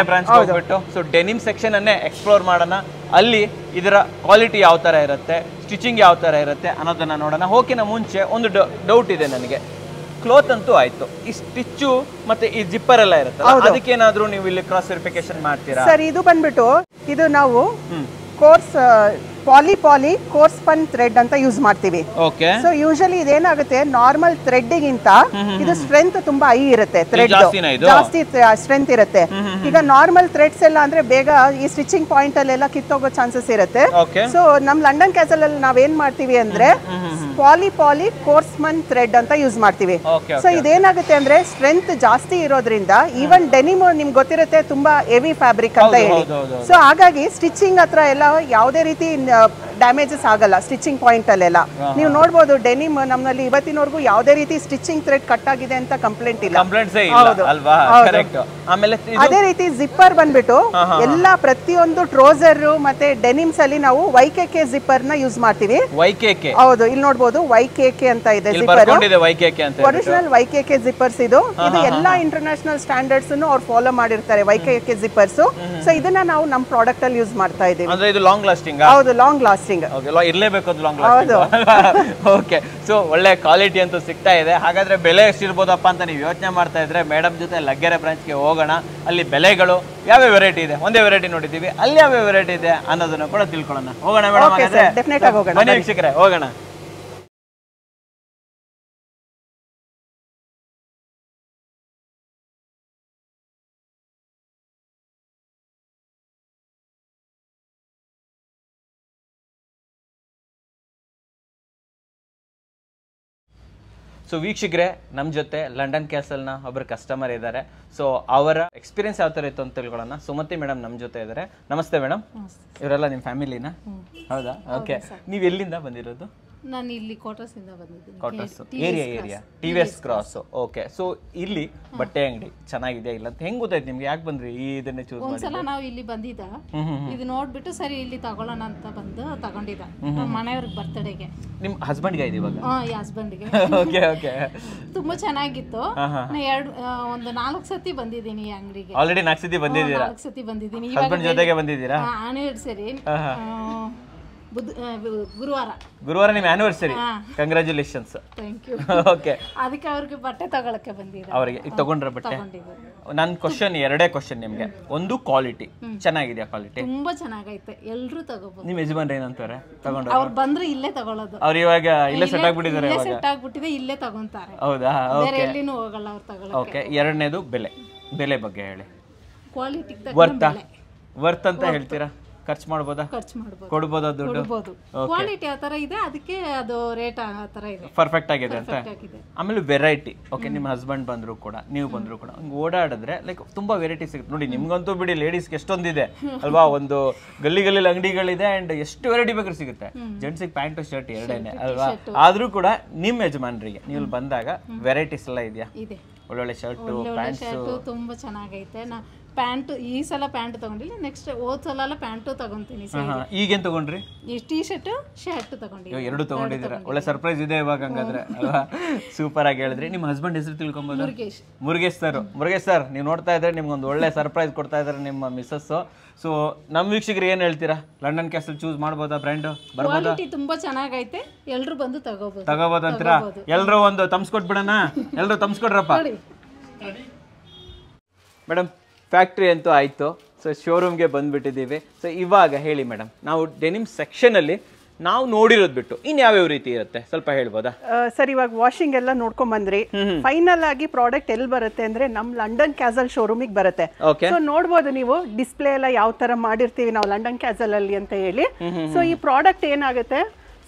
ಹೋಗ್ಬಿಟ್ಟು ಸೊ ಡೆನಿಮ್ ಸೆಕ್ಷನ್ ಅನ್ನೇ ಎಕ್ಸ್ಪ್ಲೋರ್ ಮಾಡೋಣ. ಅಲ್ಲಿ ಇದರ ಕ್ವಾಲಿಟಿ ಯಾವ ತರ ಇರುತ್ತೆ, ಸ್ಟಿಚಿಂಗ್ ಯಾವ ತರ ಇರುತ್ತೆ ಅನ್ನೋದನ್ನ ನೋಡೋಣ. ಹೋಗಿನ ಮುಂಚೆ ಒಂದು ಡೌಟ್ ಇದೆ ನನಗೆ. ಕ್ಲೋತ್ ಅಂತೂ ಆಯ್ತು, ಈ ಸ್ಟಿಚ್ಚು ಮತ್ತೆ ಈ ಜಿಪ್ಪರ್ ಎಲ್ಲ ಇರುತ್ತೆ, ಅದಕ್ಕೇನಾದ್ರೂ ನೀವು ಇಲ್ಲಿ ಕ್ರಾಸ್ ವೆರಿಫಿಕೇಶನ್ ಮಾಡ್ತೀರಾ?
ಸರ್ ಇದು ಬಂದ್ಬಿಟ್ಟು ಇದು ನಾವು ಕೋರ್ಸ್ ಪಾಲಿ ಕೋರ್ಸ್ ಸ್ಪನ್ ಥ್ರೆಡ್ ಅಂತ ಯೂಸ್ ಮಾಡ್ತೀವಿ. ಸೊ ಯೂಶಲಿ ಇದೇನಾಗುತ್ತೆ, ನಾರ್ಮಲ್ ಥ್ರೆಡ್ಗಿಂತ ಇದು ಸ್ಟ್ರೆಂತ್ ತುಂಬಾ ಹೈ ಇರುತ್ತೆ, ಥ್ರೆಡ್ ಜಾಸ್ತಿ ಸ್ಟ್ರೆಂತ್ ಇರುತ್ತೆ. ಈಗ ನಾರ್ಮಲ್ ಥ್ರೆಡ್ಸ್ ಎಲ್ಲ ಅಂದ್ರೆ ಬೇಗ ಈ ಸ್ಟಿಚಿಂಗ್ ಪಾಯಿಂಟ್ ಅಲ್ಲೆಲ್ಲ ಕಿತ್ತೋಗೋ ಚಾನ್ಸಸ್ ಇರುತ್ತೆ. ಸೊ ನಮ್ ಲಂಡನ್ ಕ್ಯಾಸಲ್ ಅಲ್ಲಿ ನಾವೇನ್ ಮಾಡ್ತೀವಿ ಅಂದ್ರೆ ಪಾಲಿ ಕೋರ್ಸ್ ಸ್ಪನ್ ಥ್ರೆಡ್ ಅಂತ ಯೂಸ್ ಮಾಡ್ತೀವಿ. ಸೊ ಇದೇನಾಗುತ್ತೆ ಅಂದ್ರೆ ಸ್ಟ್ರೆಂತ್ ಜಾಸ್ತಿ ಇರೋದ್ರಿಂದ ಈವನ್ ಡೆನಿಮ್ ನಿಮ್ಗೆ ಗೊತ್ತಿರುತ್ತೆ ತುಂಬಾ ಹೆವಿ ಫ್ಯಾಬ್ರಿಕ್ ಅಂತ ಹೇಳಿ. ಸೊ ಹಾಗಾಗಿ ಸ್ಟಿಚಿಂಗ್ ಹತ್ರ ಎಲ್ಲ ಯಾವುದೇ ರೀತಿ ಡ್ಯಾಮೇಜಸ್ ಆಗಲ್ಲ ಸ್ಟಿಚಿಂಗ್ ಪಾಯಿಂಟ್ ಅಲ್ಲೆಲ್ಲ. ನೀವು ನೋಡಬಹುದು ಡೆನಿಮ್ ನಮ್ಮಲ್ಲಿ ಇವತ್ತಿನವರೆಗೂ ಯಾವುದೇ ರೀತಿ ಸ್ಟಿಚಿಂಗ್ ಥ್ರೆಡ್ ಕಟ್ ಆಗಿದೆ ಅಂತ ಕಂಪ್ಲೇಂಟ್ ಇಲ್ಲ. ಅದೇ ರೀತಿ ಜಿಪ್ಪರ್ ಬಂದ್ಬಿಟ್ಟು ಎಲ್ಲ ಪ್ರತಿಯೊಂದು ಟ್ರೋಸರ್ ಮತ್ತೆ ಡೆನಿಮ್ಸ್ ಅಲ್ಲಿ ನಾವು YKK ಜಿಪ್ಪರ್ ನ ಯೂಸ್ ಮಾಡ್ತೀವಿ. ಹೌದು, ಇಲ್ಲಿ ನೋಡಬಹುದು YKK ಅಂತ ಇದೆ ಜಿಪ್ಪರ್, ಒರಿಜಿನಲ್ YKK ಜಿಪ್ಪರ್ಸ್. ಇದು ಎಲ್ಲಾ ಇಂಟರ್ನ್ಯಾಷನಲ್ ಸ್ಟ್ಯಾಂಡರ್ಡ್ಸ್ ಅವ್ರು ಫಾಲೋ ಮಾಡಿರ್ತಾರೆ YKK ಜಿಪ್ಪರ್ಸ್. ಸೊ ಇದನ್ನ ನಾವು ನಮ್ಮ ಪ್ರಾಡಕ್ಟ್ ಅಲ್ಲಿ ಯೂಸ್ ಮಾಡ್ತಾ ಇದೀವಿ. ಹೌದು, ಲಾಂಗ್ ಲಾಸ್ಟಿಂಗ್
ಇರ್ಲೇಬೇಕು, ಲಾಂಗ್ ಲಾಸ್ಟಿಂಗ್. ಓಕೆ, ಸೊ ಒಳ್ಳೆ ಕ್ವಾಲಿಟಿ ಅಂತೂ ಸಿಗ್ತಾ ಇದೆ. ಹಾಗಾದ್ರೆ ಬೆಲೆ ಎಷ್ಟಿರ್ಬೋದಪ್ಪ ಅಂತ ನೀವು ಯೋಚನೆ ಮಾಡ್ತಾ ಇದ್ರೆ ಮೇಡಮ್ ಜೊತೆ ಲಗ್ಗೆರೆ ಬ್ರಾಂಚ್ಗೆ ಹೋಗೋಣ. ಅಲ್ಲಿ ಬೆಲೆಗಳು ಯಾವ್ಯಾವ ವೆರೈಟಿ ಇದೆ, ಒಂದೇ ವೆರೈಟಿ ನೋಡಿದೀವಿ, ಅಲ್ಲಿ ಯಾವ್ಯಾವ ವೆರೈಟಿ ಇದೆ ಅನ್ನೋದನ್ನ ಕೂಡ ತಿಳ್ಕೊಳ್ಳೋಣ. ಹೋಗೋಣ ಮೇಡಮ್, ಬನ್ನಿ ವೀಕ್ಷಕರೇ ಹೋಗೋಣ. ಸೊ ವೀಕ್ಷಕರೇ, ನಮ್ಮ ಜೊತೆ ಲಂಡನ್ ಕ್ಯಾಸಲ್ನ ಒಬ್ಬರು ಕಸ್ಟಮರ್ ಇದ್ದಾರೆ. ಸೊ ಅವರ ಎಕ್ಸ್ಪೀರಿಯನ್ಸ್ ಯಾವ ಥರ ಇತ್ತು ಅಂತ ತಿಳ್ಕೊಳ್ಳೋಣ. ಸುಮತಿ ಮೇಡಮ್ ನಮ್ಮ ಜೊತೆ ಇದ್ದಾರೆ. ನಮಸ್ತೆ ಮೇಡಮ್. ಇವರೆಲ್ಲ ನಿಮ್ಮ ಫ್ಯಾಮಿಲಿನಾ? ಹೌದಾ? ಓಕೆ, ನೀವು ಎಲ್ಲಿಂದ ಬಂದಿರೋದು?
ನಾನು ಇಲ್ಲಿ ಕ್ವಾರ್ಟರ್ಸ್ ಇಂದ ಬಂದಿದ್ದೀನಿ.
Quarters area TVS cross. Okay, so ಇಲ್ಲಿ ಬಟ್ಟೆ ಅಂಗಡಿ ಚೆನ್ನಾಗಿದೆ ಇಲ್ಲ ಅಂತ ಹೆಂಗ್ ಗೊತ್ತಾಯ್ತು ನಿಮ್ಗೆ? ಯಾಕೆ ಬಂದ್ರಿ ಇದನ್ನೇ ಚೂಸ್ ಮಾಡಿ?
ಒಂದ್ಸಲ ನಾವು ಇಲ್ಲಿ ಬಂದಿದ್ದ, ಇದು ನೋಡ್ಬಿಟ್ಟು ಸರಿ ಇಲ್ಲಿ ತಗೊಳ್ಳೋಣ ಅಂತ ಬಂದು ತಗೊಂಡಿದ್ದ ನಮ್ಮ ಮನೆಯವ್ರಿಗೆ ಬರ್ತಡೆಗೆ.
ನಿಮ್ಮ ಹಸ್ಬೆಂಡ್ಗೆ ಇದೆ ಇವಾಗ?
ಈ ಹಸ್ಬೆಂಡ್ಗೆ.
ಓಕೆ ಓಕೆ,
ತುಂಬಾ ಚೆನ್ನಾಗಿತ್ತು. ಒಂದು 4 ಸತಿ ಬಂದಿದ್ದೀನಿ ಈ ಅಂಗಡಿಗೆ.
ಆಲ್ರೆಡಿ 4 ಸತಿ ಬಂದಿದ್ದೀರಾ?
4 ಸತಿ ಬಂದಿದ್ದೀನಿ.
ಹಸ್ಬೆಂಡ್ ಜೊತೆಗೆ ಬಂದಿದ್ದೀರಾ?
ಆನಿವರ್ಸರಿ
ಗುರುವಾರ ನಿಮ್ಮ anniversary. Congratulations.
Thank you.
Okay,
ಅದಕ್ಕೆ ಅವ್ರಿಗೆ ಬಟ್ಟೆ ತಗೊಳಕ್ಕೆ ಬಂದಿದ್ದಾರೆ.
ಅವರಿಗೆ ಈಗ ತಗೊಂಡ್ರೆ ಬಟ್ಟೆ. ನನ್ನ ಕ್ವಶನ್ ಎರಡೇ ಕ್ವಶನ್ ನಿಮ್ಗೆ. ಒಂದು, ಕ್ವಾಲಿಟಿ ಚೆನ್ನಾಗಿದೆಯಾ? ಕ್ವಾಲಿಟಿ
ತುಂಬಾ ಚೆನ್ನಾಗೈತೆ, ಎಲ್ರು ತಗೋಬಹುದು.
ನಿಮ್ಮ ಯಜಮಾನ್ರು ಏನಂತಾರೆ ತಗೊಂಡ್ರೆ?
ಅವ್ರು ಬಂದ್ರೆ ಇಲ್ಲೇ ತಗೊಳ್ಳೋದು.
ಅವ್ರು ಇವಾಗ ಇಲ್ಲೇ ಸೆಟ್ ಆಗ್ಬಿಟ್ಟಿದ್ದಾರೆ.
ಸೆಟ್ ಆಗ್ಬಿಟ್ಟಿದೆ, ಇಲ್ಲೇ ತಗೊಂತಾರೆ.
ಹೌದಾ?
ಬೇರೆ ಎಲ್ಲಿನೂ ಹೋಗಲ್ಲ ಅವ್ರು ತಗೊಳ್ಳೋಕೆ.
ಓಕೆ, ಎರಡನೇದು ಬೆಲೆ ಬಗ್ಗೆ ಹೇಳಿ.
ಕ್ವಾಲಿಟಿ
ವರ್ತ್ ಅಂತ ಹೇಳ್ತೀರಾ? ಖರ್ಚು ಮಾಡ್ಬೋದಾ?
ಖರ್ಚು ಮಾಡ್ಬೋದು,
ಕೊಡ್ಬೋದಾ ದುಡ್ಡು?
ಕ್ವಾಲಿಟಿ ಆ ತರ ಇದೆ, ಅದಕ್ಕೆ ಅದು ರೇಟ್ ಆ ತರ ಇದೆ.
ಪರ್ಫೆಕ್ಟ್ ಆಗಿದೆ ಅಂತ. ಆಮೇಲೆ ವೆರೈಟಿ. ಓಕೆ, ನಿಮ್ಮ ಹಸ್ಬೆಂಡ್ ಬಂದ್ರು ಕೂಡ, ನೀವು ಬಂದ್ರು ಕೂಡ ಓಡಾಡಿದ್ರೆ ಲೈಕ್ ತುಂಬಾ ವೆರೈಟಿ ಸಿಗುತ್ತೆ ನೋಡಿ. ನಿಮ್ಗಂತೂ ಬಿಡಿ, ಲೇಡೀಸ್ಗೆ ಎಷ್ಟೊಂದಿದೆ ಅಲ್ವಾ? ಒಂದು ಗಲ್ಲಿ ಅಂಗಡಿಗಳಿದೆ ಅಂಡ್ ಎಷ್ಟು ವೆರೈಟಿ ಬೇಕಾದ್ರೂ ಸಿಗುತ್ತೆ. ಜೆಂಟ್ಸಿಗೆ ಪ್ಯಾಂಟು ಶರ್ಟ್ ಎರಡೇನೆ ಅಲ್ವಾ? ಆದ್ರೂ ಕೂಡ ನಿಮ್ಮ ಯಜಮಾನ್ರಿಗೆ ನೀವು ಬಂದಾಗ ವೆರೈಟೀಸ್ ಎಲ್ಲ ಇದೆಯಾ? ಒಳ್ಳೊಳ್ಳೆ ಶರ್ಟು, ಪ್ಯಾಂಟ್ಸು
ತುಂಬಾ ಚೆನ್ನಾಗೈತೆ. ನಾ ಪ್ಯಾಂಟ್ ಈ ಸಲ ಪ್ಯಾಂಟ್ ತಗೊಂಡಿಲ್ಲ, ನೆಕ್ಸ್ಟ್ ಹೋದ್ ಸಲ ಎಲ್ಲ ಪ್ಯಾಂಟು ತಗೊಂತೀನಿ.
ಈಗೇನ್ ತಗೊಂಡ್ರಿ?
ಟೀ ಶರ್ಟ್ ತಗೊಂಡಿದ್ದೀನಿ.
ಎರಡು ತಗೊಂಡಿದ್ದೀರಾ, ಒಳ್ಳೆ ಸರ್ಪ್ರೈಸ್ ಇದೆ ಇವಾಗ ಹಂಗಾದ್ರೆ ಅಲ್ವಾ? ಸೂಪರ್ ಆಗಿ ಹೇಳಿದ್ರಿ. ನಿಮ್ಮ ಹಸ್ಬೆಂಡ್ ಹೆಸರು ತಿಳ್ಕೊಬೋದು? ಮುರುಗೇಶ್ ಸರ್, ನೀವು ನೋಡ್ತಾ ಇದ್ರೆ ನಿಮ್ಗೊಂದು ಒಳ್ಳೆ ಸರ್ಪ್ರೈಸ್ ಕೊಡ್ತಾ ಇದ್ದಾರೆ ನಿಮ್ಮ ಮಿಸ್ಸಸ್. ಸೊ ನಮ್ಮ ವೀಕ್ಷಕರು ಏನ್ ಹೇಳ್ತೀರಾ? ಲಂಡನ್ ಕ್ಯಾಸಲ್ ಚೂಸ್ ಮಾಡ್ಬೋದಾ? ಬ್ರ್ಯಾಂಡ್ ಬರ್ಬೋದಾ?
ತುಂಬಾ ಚೆನ್ನಾಗೈತೆ, ಎಲ್ರು ಬಂದು
ತಗೋಬೋದಂತೀರಾ? ಎಲ್ರು ಒಂದು ತಮ್ಸ್ಕೊಟ್ಬಿಡೋಣ? ಎಲ್ರು ತಮ್ಸ್ಕೊಡ್ರಪ್ಪ. ಮೇಡಮ್, ಫ್ಯಾಕ್ಟ್ರಿ ಅಂತೂ ಆಯಿತು. ಸೊ ಶೋರೂಮ್ಗೆ ಬಂದುಬಿಟ್ಟಿದ್ದೀವಿ. ಸೊ ಇವಾಗ ಹೇಳಿ ಮೇಡಮ್, ನಾವು ಡೆನಿಮ್ ಸೆಕ್ಷನಲ್ಲಿ ನಾವು ನೋಡಿರೋದು ಬಿಟ್ಟು ಇನ್ಯಾವ್ಯಾವ ರೀತಿ ಇರುತ್ತೆ ಸ್ವಲ್ಪ ಹೇಳ್ಬೋದಾ?
ಸರ್, ಇವಾಗ ವಾಷಿಂಗ್ ಎಲ್ಲ ನೋಡ್ಕೊಂಡ್ ಬಂದ್ರಿ. ಫೈನಲ್ ಆಗಿ ಪ್ರಾಡಕ್ಟ್ ಎಲ್ಲಿ ಬರುತ್ತೆ ಅಂದ್ರೆ ನಮ್ ಲಂಡನ್ ಕ್ಯಾಸಲ್ ಶೋರೂಮಿಗೆ ಬರುತ್ತೆ. ಸೊ ನೋಡ್ಬೋದು ನೀವು ಡಿಸ್ಪ್ಲೇ ಎಲ್ಲ ಯಾವ ತರ ಮಾಡಿರ್ತೀವಿ ನಾವು ಲಂಡನ್ ಕ್ಯಾಸಲ್ ಅಲ್ಲಿ ಅಂತ ಹೇಳಿ. ಸೊ ಈ ಪ್ರಾಡಕ್ಟ್ ಏನಾಗುತ್ತೆ,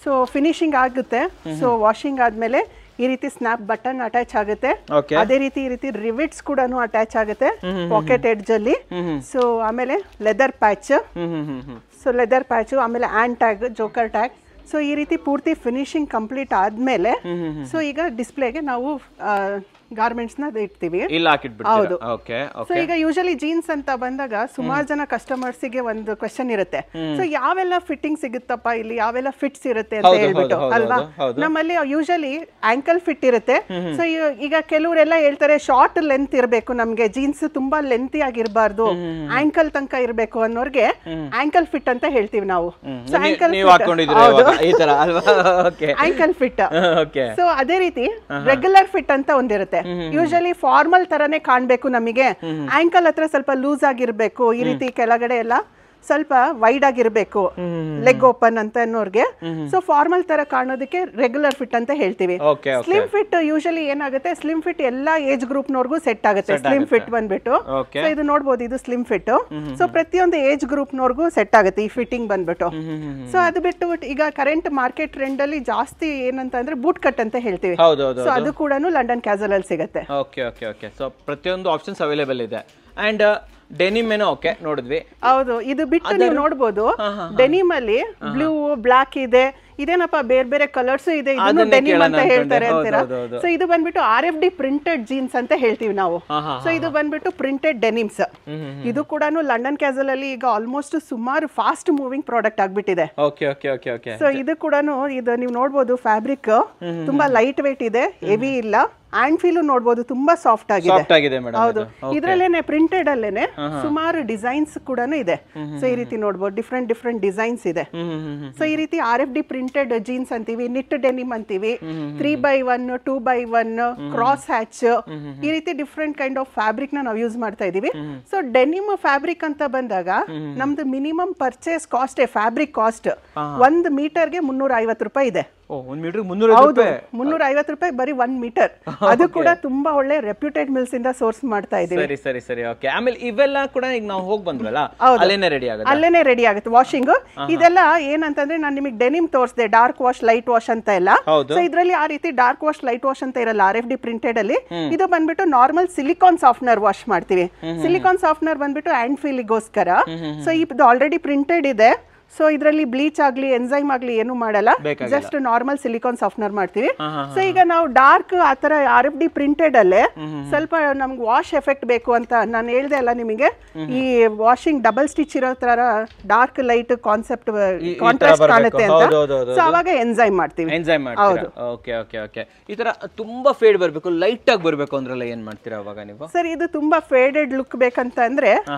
ಸೊ ಫಿನಿಶಿಂಗ್ ಆಗುತ್ತೆ. ಸೊ ವಾಷಿಂಗ್ ಆದ್ಮೇಲೆ ಈ ರೀತಿ ಸ್ನ್ಯಾಪ್ ಬಟನ್ ಅಟ್ಯಾಚ್ ಆಗುತ್ತೆ. ಅದೇ ರೀತಿ ಈ ರೀತಿ ರಿವಿಟ್ಸ್ ಕೂಡ ಅಟ್ಯಾಚ್ ಆಗುತ್ತೆ ಪಾಕೆಟ್ ಎಡ್ಜ್ ಅಲ್ಲಿ. ಸೊ ಆಮೇಲೆ leather patch, so leather patch, ಆಮೇಲೆ and tag, joker tag. So ಈ ರೀತಿ ಪೂರ್ತಿ ಫಿನಿಶಿಂಗ್ ಕಂಪ್ಲೀಟ್ ಆದ್ಮೇಲೆ ಸೊ ಈಗ ಡಿಸ್ಪ್ಲೇಗೆ ನಾವು ಗಾರ್ಮೆಂಟ್ಸ್ ನ ಇಡ್ತೀವಿ. ಹೌದು. ಸೊ ಈಗ ಯೂಶಲಿ ಜೀನ್ಸ್ ಅಂತ ಬಂದಾಗ ಸುಮಾರು ಜನ ಕಸ್ಟಮರ್ಸ್ ಗೆ ಒಂದು ಕ್ವೆಶನ್ ಇರುತ್ತೆ, ಸೊ ಯಾವೆಲ್ಲ ಫಿಟ್ಟಿಂಗ್ ಸಿಗುತ್ತಪ್ಪ ಇಲ್ಲಿ, ಯಾವೆಲ್ಲ ಫಿಟ್ಸ್ ಇರುತ್ತೆ ಅಂತ ಹೇಳ್ಬಿಟ್ಟು ಅಲ್ವಾ? ನಮ್ಮಲ್ಲಿ ಯೂಶಲಿ ಆಂಕಲ್ ಫಿಟ್ ಇರುತ್ತೆ. ಸೊ ಈಗ ಕೆಲವರೆಲ್ಲ ಹೇಳ್ತಾರೆ ಶಾರ್ಟ್ ಲೆಂತ್ ಇರಬೇಕು ನಮ್ಗೆ, ಜೀನ್ಸ್ ತುಂಬಾ ಲೆಂತಿ ಆಗಿರಬಾರ್ದು, ಆಂಕಲ್ ತನಕ ಇರಬೇಕು ಅನ್ನೋರ್ಗೆ ಆಂಕಲ್ ಫಿಟ್ ಅಂತ ಹೇಳ್ತೀವಿ ನಾವು. So ankle fit. ಸೊ ಅದೇ ರೀತಿ ರೆಗ್ಯುಲರ್ ಫಿಟ್ ಅಂತ ಒಂದಿರುತ್ತೆ. ಯೂಶಲಿ ಫಾರ್ಮಲ್ ತರನೇ ಕಾಣ್ಬೇಕು ನಮಗೆ, ಆಂಕಲ್ ಹತ್ರ ಸ್ವಲ್ಪ ಲೂಸ್ ಆಗಿರ್ಬೇಕು, ಈ ರೀತಿ ಕೆಳಗಡೆ ಎಲ್ಲ ಸ್ವಲ್ಪ ವೈಡ್ ಆಗಿರ್ಬೇಕು, ಲೆಗ್ ಓಪನ್ ಅಂತ ಅನ್ನೋರ್ಗೆ. ಸೊ ಫಾರ್ಮಲ್ ತರ ಕಾಣೋದಕ್ಕೆ ರೆಗ್ಯುಲರ್ ಫಿಟ್ ಅಂತ ಹೇಳ್ತೀವಿ. ಸ್ಲಿಮ್ ಫಿಟ್ ಯೂಶಲಿ ಏನಾಗುತ್ತೆ, ಸ್ಲಿಮ್ ಫಿಟ್ ಎಲ್ಲಾ ಏಜ್ ಗ್ರೂಪ್ ನವರ್ಗೂ ಸೆಟ್ ಆಗುತ್ತೆ. ಸ್ಲಿಮ್ ಫಿಟ್ ಬಂದ್ಬಿಟ್ಟು, ಸೊ ಇದು ನೋಡ್ಬೋದು, ಇದು ಸ್ಲಿಮ್ ಫಿಟ್. ಸೊ ಪ್ರತಿಯೊಂದು ಏಜ್ ಗ್ರೂಪ್ ನವರ್ಗೂ ಸೆಟ್ ಆಗುತ್ತೆ ಈ ಫಿಟ್ಟಿಂಗ್ ಬಂದ್ಬಿಟ್ಟು. ಸೊ ಅದು ಬಿಟ್ಟು ಈಗ ಕರೆಂಟ್ ಮಾರ್ಕೆಟ್ ಟ್ರೆಂಡ್ ಅಲ್ಲಿ ಜಾಸ್ತಿ ಏನಂತ ಅಂದ್ರೆ ಬೂಟ್ ಕಟ್ ಅಂತ ಹೇಳ್ತೀವಿ. ಸೊ ಅದು ಕೂಡ ಲಂಡನ್ ಕ್ಯಾಸಲ್ ಅಲ್ಲಿ ಸಿಗುತ್ತೆ.
ಸೊ ಪ್ರತಿಯೊಂದು ಆಪ್ಷನ್ಸ್ ಅವೈಲೇಬಲ್ ಇದೆ. ಅಂಡ್ ಡೆನಿಮ್ ಏನೋ ಓಕೆ ನೋಡಿದ್ವಿ.
ಹೌದು, ಇದು ಬಿಟ್ಟು ನೀವು ನೋಡ್ಬೋದು ಡೆನಿಮ್ ಅಲ್ಲಿ ಬ್ಲೂ, ಬ್ಲಾಕ್ ಇದೆ. ಇದೇನಪ್ಪ ಬೇರೆ ಬೇರೆ ಕಲರ್ಸ್ ಇದೆ, ಇದನ್ನು ಡೆನಿಮ್ ಅಂತ ಹೇಳ್ತಾರೆ ಅಂತೀರಾ? ಸೊ ಇದು ಬಂದ್ಬಿಟ್ಟು RFD ಪ್ರಿಂಟೆಡ್ ಜೀನ್ಸ್ ಅಂತ ಹೇಳ್ತೀವಿ ನಾವು. ಸೊ ಇದು ಬಂದ್ಬಿಟ್ಟು ಪ್ರಿಂಟೆಡ್ ಡೆನಿಮ್ಸ್. ಇದು ಕೂಡ ಲಂಡನ್ ಕ್ಯಾಸಲ್ ಅಲ್ಲಿ ಈಗ ಆಲ್ಮೋಸ್ಟ್ ಸುಮಾರು ಫಾಸ್ಟ್ ಮೂವಿಂಗ್ ಪ್ರಾಡಕ್ಟ್ ಆಗ್ಬಿಟ್ಟಿದೆ. ಸೊ ಇದು ಕೂಡ ಇದು ನೀವು ನೋಡ್ಬೋದು, ಫ್ಯಾಬ್ರಿಕ್ ತುಂಬಾ ಲೈಟ್ ವೇಟ್ ಇದೆ, ಹೆವಿ ಇಲ್ಲ. ಹ್ಯಾಂಡ್ ಫೀಲ್ ನೋಡ್ಬೋದು, ತುಂಬಾ ಸಾಫ್ಟ್ ಆಗಿದೆ. ಹೌದು, ಇದ್ರಲ್ಲೇನೆ ಪ್ರಿಂಟೆಡ್ ಅಲ್ಲೇನೆ ಸುಮಾರು ಡಿಸೈನ್ಸ್ ಕೂಡ ಇದೆ. ಸೊ ಈ ರೀತಿ ನೋಡ್ಬೋದು, ಡಿಫ್ರೆಂಟ್ ಡಿಸೈನ್ಸ್ ಇದೆ. ಸೊ ಈ ರೀತಿ RFD ಪ್ರಿಂಟೆಡ್ ಜೀನ್ಸ್ ಅಂತೀವಿ, ನಿಟ್ ಡೆನಿಮ್ ಅಂತೀವಿ, 3x1, 2x1, ಕ್ರಾಸ್ ಹ್ಯಾಚ್, ಈ ರೀತಿ ಡಿಫ್ರೆಂಟ್ ಕೈಂಡ್ ಆಫ್ ಫ್ಯಾಬ್ರಿಕ್ ನ ನಾವು ಯೂಸ್ ಮಾಡ್ತಾ ಇದೀವಿ. ಸೊ ಡೆನಿಮ್ ಫ್ಯಾಬ್ರಿಕ್ ಅಂತ ಬಂದಾಗ ನಮ್ದು minimum purchase cost, fabric cost 1 ಮೀಟರ್ಗೆ 350 ರೂಪಾಯಿ ಇದೆ. 350 ರೂಪಾಯಿ ಬರೀ 1 ಮೀಟರ್. ಅದು ಕೂಡ ತುಂಬಾ ಒಳ್ಳೆ ರೆಪ್ಯೂಟೆಡ್ ಮಿಲ್ಸ್ ಇಂದ ಸೋರ್ಸ್ ಮಾಡ್ತಾ ಇದೀವಿ.
ಸರಿ. ಓಕೆ, ಆಮೇಲೆ ಇವೆಲ್ಲ ಕೂಡ ಈಗ ನಾವು ಹೋಗಿ ಬಂದ್ವಲ್ಲ, ಅಲ್ಲೇನೇ ರೆಡಿ ಆಗುತ್ತೆ ವಾಷಿಂಗ್. ಇದೆಲ್ಲ ಏನಂತಂದ್ರೆ ನಾನು ನಿಮಗೆ ಡೆನಿಮ್ ತೋರಿಸಿದೆ, ಡಾರ್ಕ್ ವಾಶ್, ಲೈಟ್ ವಾಶ್ ಅಂತ ಎಲ್ಲ. ಸೊ ಇದ್ರಲ್ಲಿ ಆ ರೀತಿ ಡಾರ್ಕ್ ವಾಶ್, ಲೈಟ್ ವಾಶ್ ಅಂತ ಇರಲ್ಲ RFD ಪ್ರಿಂಟೆಡ್ ಅಲ್ಲಿ. ಇದು ಬಂದ್ಬಿಟ್ಟು ನಾರ್ಮಲ್ ಸಿಲಿಕಾನ್ ಸಾಫ್ಟ್ನರ್ ವಾಶ್ ಮಾಡ್ತೀವಿ. ಸಿಲಿಕಾನ್ ಸಾಫ್ಟ್ನರ್ ಬಂದ್ಬಿಟ್ಟು ಹ್ಯಾಂಡ್ ಫೀಲಿಗೋಸ್ಕರ. ಸೊ ಇದು ಆಲ್ರೆಡಿ ಪ್ರಿಂಟೆಡ್ ಇದೆ. ಸೊ ಇದರಲ್ಲಿ ಬ್ಲೀಚ್ ಆಗ್ಲಿ, ಎನ್ಸೈಮ್ ಆಗ್ಲಿ ಏನು ಮಾಡಲ್ಲ, ಜಸ್ಟ್ ನಾರ್ಮಲ್ ಸಿಲಿಕಾನ್ ಸಾಫ್ಟ್ನರ್ ಮಾಡ್ತೀವಿ. ಸೊ ಈಗ ನಾವು ಡಾರ್ಕ್ ಆತರ RFD ಪ್ರಿಂಟೆಡ್ ಅಲ್ಲೇ ಸ್ವಲ್ಪ ನಮ್ಗೆ ವಾಶ್ ಎಫೆಕ್ಟ್ ಬೇಕು ಅಂತ ನಾನು ಹೇಳ್ದೆ ಅಲ್ಲ ನಿಮಗೆ, ಈ ವಾಷಿಂಗ್ ಡಬಲ್ ಸ್ಟಿಚ್ ಇರೋ ತರ ಡಾರ್ಕ್ ಲೈಟ್ ಕಾನ್ಸೆಪ್ಟ್ ಕಾಂಟ್ರಾಸ್ಟ್ ಕಾಣುತ್ತೆ ಅಂತ. ಸೊ ಅವಾಗ ಎನ್ಸೈಮ್ ಮಾಡ್ತೀವಿ. ಹೌದು. ಈ ತರ ತುಂಬಾ ಫೇಡ್ ಬರ್ಬೇಕು, ಲೈಟ್ ಆಗಿ ಬರ್ಬೇಕು ಅಂದ್ರಲ್ಲ, ಏನ್ ಮಾಡ್ತೀರಾ ಅವಾಗ ನೀವು?
ಸರ್, ಇದು ತುಂಬಾ ಫೇಡೆಡ್ ಲುಕ್ ಬೇಕಂತ ಅಂದ್ರೆ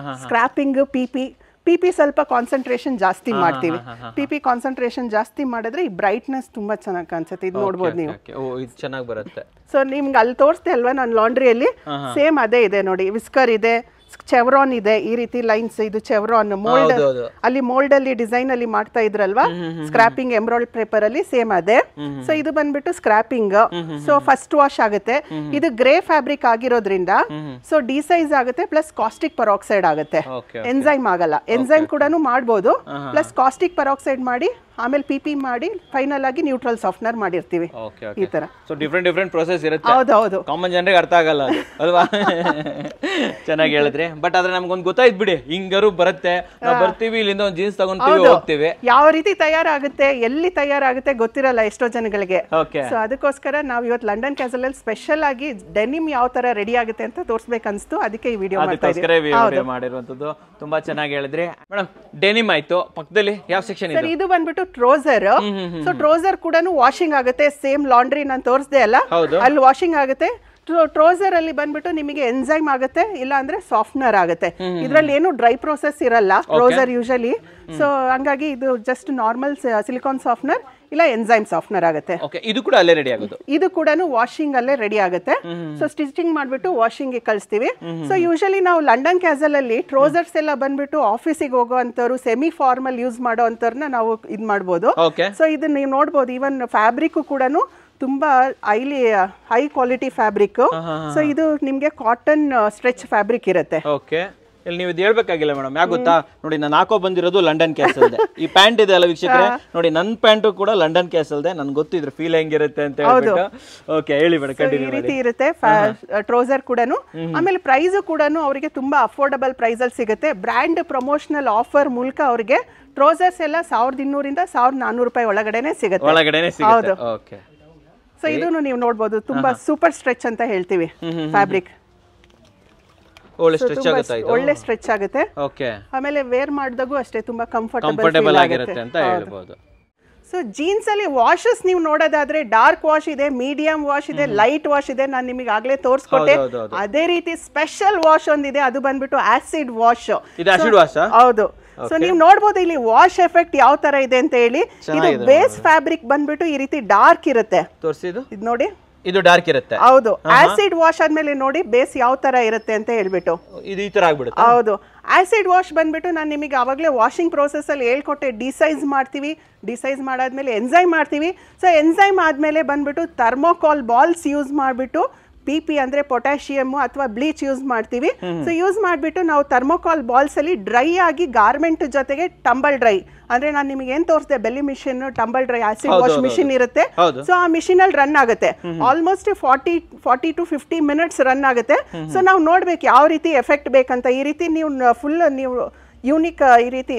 ಸ್ಕ್ರಾಪಿಂಗ್, PP PP ಸ್ವಲ್ಪ ಕಾನ್ಸಂಟ್ರೇಷನ್ ಜಾಸ್ತಿ ಮಾಡ್ತೀವಿ. PP ಕಾನ್ಸಂಟ್ರೇಷನ್ ಜಾಸ್ತಿ ಮಾಡಿದ್ರೆ ಈ ಬ್ರೈಟ್ನೆಸ್ ತುಂಬಾ ಚೆನ್ನಾಗಿ ಕಾಣಿಸುತ್ತೆ. ಇದು ನೋಡ್ಬೋದು ನೀವು.
ಇದು ಚೆನ್ನಾಗಿ ಬರುತ್ತೆ.
ಸೊ ನಿಮ್ಗೆ ಅಲ್ಲಿ ತೋರಿಸ್ದೆ ಅಲ್ವಾ ನಾನು ಲಾಂಡ್ರಿಯಲ್ಲಿ, ಸೇಮ್ ಅದೇ ಇದೆ ನೋಡಿ. ವಿಸ್ಕರ್ ಇದೆ, ಚೆವ್ರಾನ್ ಇದೆ, ಈ ರೀತಿ ಲೈನ್ಸ್. ಇದು ಚೆವ್ರಾನ್ ಮೋಲ್ಡ್, ಅಲ್ಲಿ ಮೋಲ್ಡ್ ಅಲ್ಲಿ ಡಿಸೈನ್ ಅಲ್ಲಿ ಮಾಡ್ತಾ ಇದ್ರಲ್ವಾ, ಸ್ಕ್ರಾಪಿಂಗ್ ಎಂಬ್ರಾಯ್ಡ್ ಪೇಪರ್ ಅಲ್ಲಿ ಸೇಮ್ ಅದೇ. ಸೊ ಇದು ಬಂದ್ಬಿಟ್ಟು ಸ್ಕ್ರಾಪಿಂಗ್. ಸೊ ಫಸ್ಟ್ ವಾಶ್ ಆಗುತ್ತೆ. ಇದು ಗ್ರೇ ಫ್ಯಾಬ್ರಿಕ್ ಆಗಿರೋದ್ರಿಂದ ಸೊ ಡಿಸೈಸ್ ಆಗುತ್ತೆ, ಪ್ಲಸ್ ಕಾಸ್ಟಿಕ್ ಪರಾಕ್ಸೈಡ್ ಆಗುತ್ತೆ. ಎನ್ಸೈಮ್ ಆಗಲ್ಲ. ಎನ್ಸೈಮ್ ಕೂಡ ಮಾಡ್ಬೋದು, ಪ್ಲಸ್ ಕಾಸ್ಟಿಕ್ ಪರಾಕ್ಸೈಡ್ ಮಾಡಿ ಆಮೇಲೆ PP ಮಾಡಿ ಫೈನಲ್ ಆಗಿ ನ್ಯೂಟ್ರಲ್ ಸಾಫ್ಟ್ನರ್ ಮಾಡಿರ್ತೀವಿ. ಈ ತರ
ಸೊ ಡಿಫ್ರೆಂಟ್ ಪ್ರೋಸೆಸ್ ಇರುತ್ತೆ.
ಹೌದು,
ಕಾಮನ್ ಜನರಿಗೆ ಅರ್ಥ ಆಗಲ್ಲ ಅದು, ಅಲ್ವಾ? ಚೆನ್ನಾಗಿ ಹೇಳಿದ್ರಿ. ಬಟ್ ಆದ್ರೆ ನಮ್ಗೊಂದು ಗೊತ್ತಾಯ್ತು ಬಿಡಿ, ಹಿಂಗಾರು ಬರುತ್ತೆ, ನಾವು ಬರ್ತೀವಿ, ಇಲ್ಲಿಂದ ಒಂದು ಜೀನ್ಸ್ ತಗೊಂತೀವಿ, ಹೋಗ್ತೀವಿ.
ಯಾವ ರೀತಿ ತಯಾರಾಗುತ್ತೆ, ಎಲ್ಲಿ ತಯಾರಾಗುತ್ತೆ ಗೊತ್ತಿರಲ್ಲ ಎಷ್ಟೋ ಜನಗಳಿಗೆ. ಸೊ ಅದಕ್ಕೋಸ್ಕರ ನಾವು ಇವತ್ತು ಲಂಡನ್ ಕ್ಯಾಸಲ್ ಅಲ್ಲಿ ಸ್ಪೆಷಲ್ ಆಗಿ ಡೆನಿಮ್ ಯಾವ ತರ ರೆಡಿ ಆಗುತ್ತೆ ಅಂತ ತೋರಿಸ್ಬೇಕನ್ಸ್ತು, ಅದಕ್ಕೆ ಈ ವಿಡಿಯೋ
ಮಾಡಿರುವಂತದ್ದು. ತುಂಬಾ ಚೆನ್ನಾಗಿ ಹೇಳಿದ್ರಿ ಮೇಡಮ್. ಡೆನಿಮ್ ಆಯ್ತು, ಪಕ್ಕದಲ್ಲಿ ಯಾವ ಸೆಕ್ಷನ್ ಇದೆ?
ಇದು ಬಂದ್ಬಿಟ್ಟು ಟ್ರೋಸರ್. ಸೊ ಟ್ರೋಸರ್ ಕೂಡ ವಾಷಿಂಗ್ ಆಗುತ್ತೆ, ಸೇಮ್ ಲಾಂಡ್ರಿ ನಾನು ತೋರಿಸ್ದೆ ಅಲ್ಲ, ಅಲ್ಲಿ ವಾಷಿಂಗ್ ಆಗುತ್ತೆ. ಟ್ರೋಸರ್ ಅಲ್ಲಿ ಬಂದ್ಬಿಟ್ಟು ನಿಮಗೆ ಎನ್ಸೈಮ್ ಆಗುತ್ತೆ, ಇಲ್ಲ ಅಂದ್ರೆ ಸಾಫ್ಟ್ನರ್ ಆಗುತ್ತೆ. ಇದ್ರಲ್ಲಿ ಏನು ಡ್ರೈ ಪ್ರೋಸೆಸ್ ಇರಲ್ಲ ಟ್ರೋಸರ್ ಯೂಶಲಿ. ಸೊ ಹಂಗಾಗಿ ಇದು ಜಸ್ಟ್ ನಾರ್ಮಲ್ ಸಿಲಿಕಾನ್ ಸಾಫ್ಟ್ನರ್ ಇಲ್ಲ ಎನ್ಸೈಮ್ ಸಾಫ್ಟ್ನರ್ ಆಗುತ್ತೆ.
ಇದು ಕೂಡ ಅಲ್ಲೇ ರೆಡಿ ಆಗೋದು.
ಇದು ಕೂಡ ವಾಷಿಂಗ್ ಅಲ್ಲೇ ರೆಡಿ ಆಗುತ್ತೆ. ಸೊ ಸ್ಟಿಚಿಂಗ್ ಮಾಡ್ಬಿಟ್ಟು ವಾಷಿಂಗ್ ಕಳಿಸ್ತೀವಿ. ಸೊ ಯೂಶಲಿ ನಾವು ಲಂಡನ್ ಕ್ಯಾಸಲ್ ಅಲ್ಲಿ ಟ್ರೋಸರ್ಸ್ ಎಲ್ಲ ಬಂದ್ಬಿಟ್ಟು ಆಫೀಸಿಗೆ ಹೋಗೋ ಅಂತವ್ರು, ಸೆಮಿ ಫಾರ್ಮಲ್ ಯೂಸ್ ಮಾಡೋ ಅಂತವ್ರನ್ನ ನಾವು ಇದ್ ಮಾಡ್ಬೋದು. ಸೊ ಇದನ್ನ ನೀವು ನೋಡ್ಬೋದು. ಇವನ್ ಫ್ಯಾಬ್ರಿಕ್ ಕೂಡ ತುಂಬಾ ಹೈ ಕ್ವಾಲಿಟಿ ಫ್ಯಾಬ್ರಿಕ್. ಸೊ ಇದು ನಿಮ್ಗೆ ಕಾಟನ್ ಸ್ಟ್ರೆಚ್ ಫ್ಯಾಬ್ರಿಕ್ ಇರುತ್ತೆ.
ಇಲ್ಲಿ ನೀವು ಹೇಳ್ಬೇಕಾಗಿಲ್ಲ ಮೇಡಮ್, ಯಾಕೆ ಗೊತ್ತಾ? ನೋಡಿ, ನಾನು ಹಾಕೋ ಬಂದಿರೋದು ಲಂಡನ್ ಕ್ಯಾಸಲ್ದೆ. ಈ ಪ್ಯಾಂಟ್ ಇದೆ ಅಲ್ಲ ವೀಕ್ಷಕರೇ, ನೋಡಿ ನನ್ನ ಪ್ಯಾಂಟು ಕೂಡ ಲಂಡನ್ ಕ್ಯಾಸಲ್ದೆ. ನನ್ಗೆ ಗೊತ್ತಿದ್ರೆ ಫೀಲ್ ಹೆಂಗಿರುತ್ತೆ ಅಂತ ಹೇಳ್ಬಿಟ್ಟು. ಓಕೆ, ಹೇಳಿ ಮೇಡಮ್, ಕಂಟಿನ್ಯೂ ಮಾಡಿ. ಈ ರೀತಿ ಇರುತ್ತೆ
ಟ್ರೋಸರ್ ಕೂಡ. ಆಮೇಲೆ ಪ್ರೈಸ್ ಕೂಡ ಅವರಿಗೆ ತುಂಬಾ ಅಫೋರ್ಡಬಲ್ ಪ್ರೈಸ್ ಅಲ್ಲಿ ಸಿಗುತ್ತೆ. ಬ್ರ್ಯಾಂಡ್ ಪ್ರಮೋಷನಲ್ ಆಫರ್ ಮೂಲಕ ಅವರಿಗೆ ಟ್ರೋಸರ್ಸ್ ಎಲ್ಲ 1200 ಇಂದ 1400 ರೂಪಾಯಿ ಒಳಗಡೆನೆ ಸಿಗುತ್ತೆ. ಹೌದು. ಸೊ ಇದನ್ನು ನೀವು ನೋಡ್ಬೋದು, ತುಂಬಾ ಸೂಪರ್ ಸ್ಟ್ರೆಚ್ ಅಂತ ಹೇಳ್ತೀವಿ ಫ್ಯಾಬ್ರಿಕ್. ಒಳ್ಳೆ ಸ್ಟ್ರೆಚ್ ಆಗುತ್ತೆ. ಆಮೇಲೆ ವೇರ್ ಮಾಡಿದಾಗೂ ಅಷ್ಟೇ ತುಂಬಾ ಕಂಫರ್ಟಬಲ್
ಆಗಿರುತ್ತೆ ಅಂತ ಹೇಳ್ಬೋದು.
ಸೊ ಜೀನ್ಸ್ ಅಲ್ಲಿ ವಾಶಸ್ ನೀವು ನೋಡೋದಾದ್ರೆ ಡಾರ್ಕ್ ವಾಶ್ ಇದೆ, ಮೀಡಿಯಂ ವಾಶ್ ಇದೆ, ಲೈಟ್ ವಾಶ್ ಇದೆ. ನಾನು ನಿಮಗೆ ಆಗ್ಲೇ ತೋರಿಸ್ಕೊಟ್ಟೆ. ಅದೇ ರೀತಿ ಸ್ಪೆಷಲ್ ವಾಶ್ ಒಂದಿದೆ, ಅದು ಬಂದ್ಬಿಟ್ಟು ಆಸಿಡ್ ವಾಶ್. ಹೌದು. ಸೊ ನೀವು ನೋಡ್ಬೋದು ಇಲ್ಲಿ ವಾಶ್ ಎಫೆಕ್ಟ್ ಯಾವ ತರ ಇದೆ ಅಂತ ಹೇಳಿ. ಇದು ಬೇಸ್ ಫ್ಯಾಬ್ರಿಕ್ ಬಂದ್ಬಿಟ್ಟು ಈ ರೀತಿ ಡಾರ್ಕ್ ಇರುತ್ತೆ. ಇದು ನೋಡಿ,
ಇದು ಡಾರ್ಕ್ ಇರುತ್ತೆ.
ಹೌದು. ಆಸಿಡ್ ವಾಶ್ ಆದ್ಮೇಲೆ ನೋಡಿ ಬೇಸ್ ಯಾವ ತರ ಇರುತ್ತೆ ಅಂತ ಹೇಳ್ಬಿಟ್ಟು
ಇದು ಈ ತರ ಆಗ್ಬಿಡುತ್ತೆ.
ಹೌದು. ಆಸಿಡ್ ವಾಶ್ ಬಂದ್ಬಿಟ್ಟು ನಾನು ನಿಮಗೆ ಅವಾಗಲೇ ವಾಷಿಂಗ್ ಪ್ರೋಸೆಸ್ ಅಲ್ಲಿ ಹೇಳ್ಕೊಟ್ಟೆ. ಡಿಸೈಸ್ ಮಾಡ್ತೀವಿ, ಡಿಸೈಸ್ ಮಾಡಾದ್ಮೇಲೆ ಎನ್ಸೈಮ್ ಮಾಡ್ತೀವಿ. ಸೊ ಎನ್ಸೈಮ್ ಆದ್ಮೇಲೆ ಬಂದ್ಬಿಟ್ಟು ಥರ್ಮೋಕಾಲ್ ಬಾಲ್ಸ್ ಯೂಸ್ ಮಾಡ್ಬಿಟ್ಟು PP ಅಂದ್ರೆ ಪೊಟ್ಯಾಷಿಯಮ್ ಅಥವಾ ಬ್ಲೀಚ್ ಯೂಸ್ ಮಾಡ್ತೀವಿ. ಸೊ ಯೂಸ್ ಮಾಡ್ಬಿಟ್ಟು ನಾವು ಥರ್ಮೋಕಾಲ್ ಬಾಲ್ಸ್ ಅಲ್ಲಿ ಡ್ರೈ ಆಗಿ ಗಾರ್ಮೆಂಟ್ ಜೊತೆಗೆ ಟಂಬಲ್ ಡ್ರೈ ಅಂದ್ರೆ ನಾನು ನಿಮಗೆ ಏನ್ ತೋರಿಸಿದೆ, belly machine, tumble dry, acid wash machine ಇರುತ್ತೆ. ಸೊ ಆ ಮಿಷಿನ್ ಅಲ್ಲಿ ರನ್ ಆಗುತ್ತೆ. ಆಲ್ಮೋಸ್ಟ್ 40 to 50 ಮಿನಿಟ್ಸ್ ರನ್ ಆಗುತ್ತೆ. ಸೊ ನಾವು ನೋಡ್ಬೇಕು ಯಾವ ರೀತಿ ಎಫೆಕ್ಟ್ ಬೇಕಂತ. ಈ ರೀತಿ ನೀವು ಫುಲ್ ನೀವು ಯೂನಿಕ್ ಈ ರೀತಿ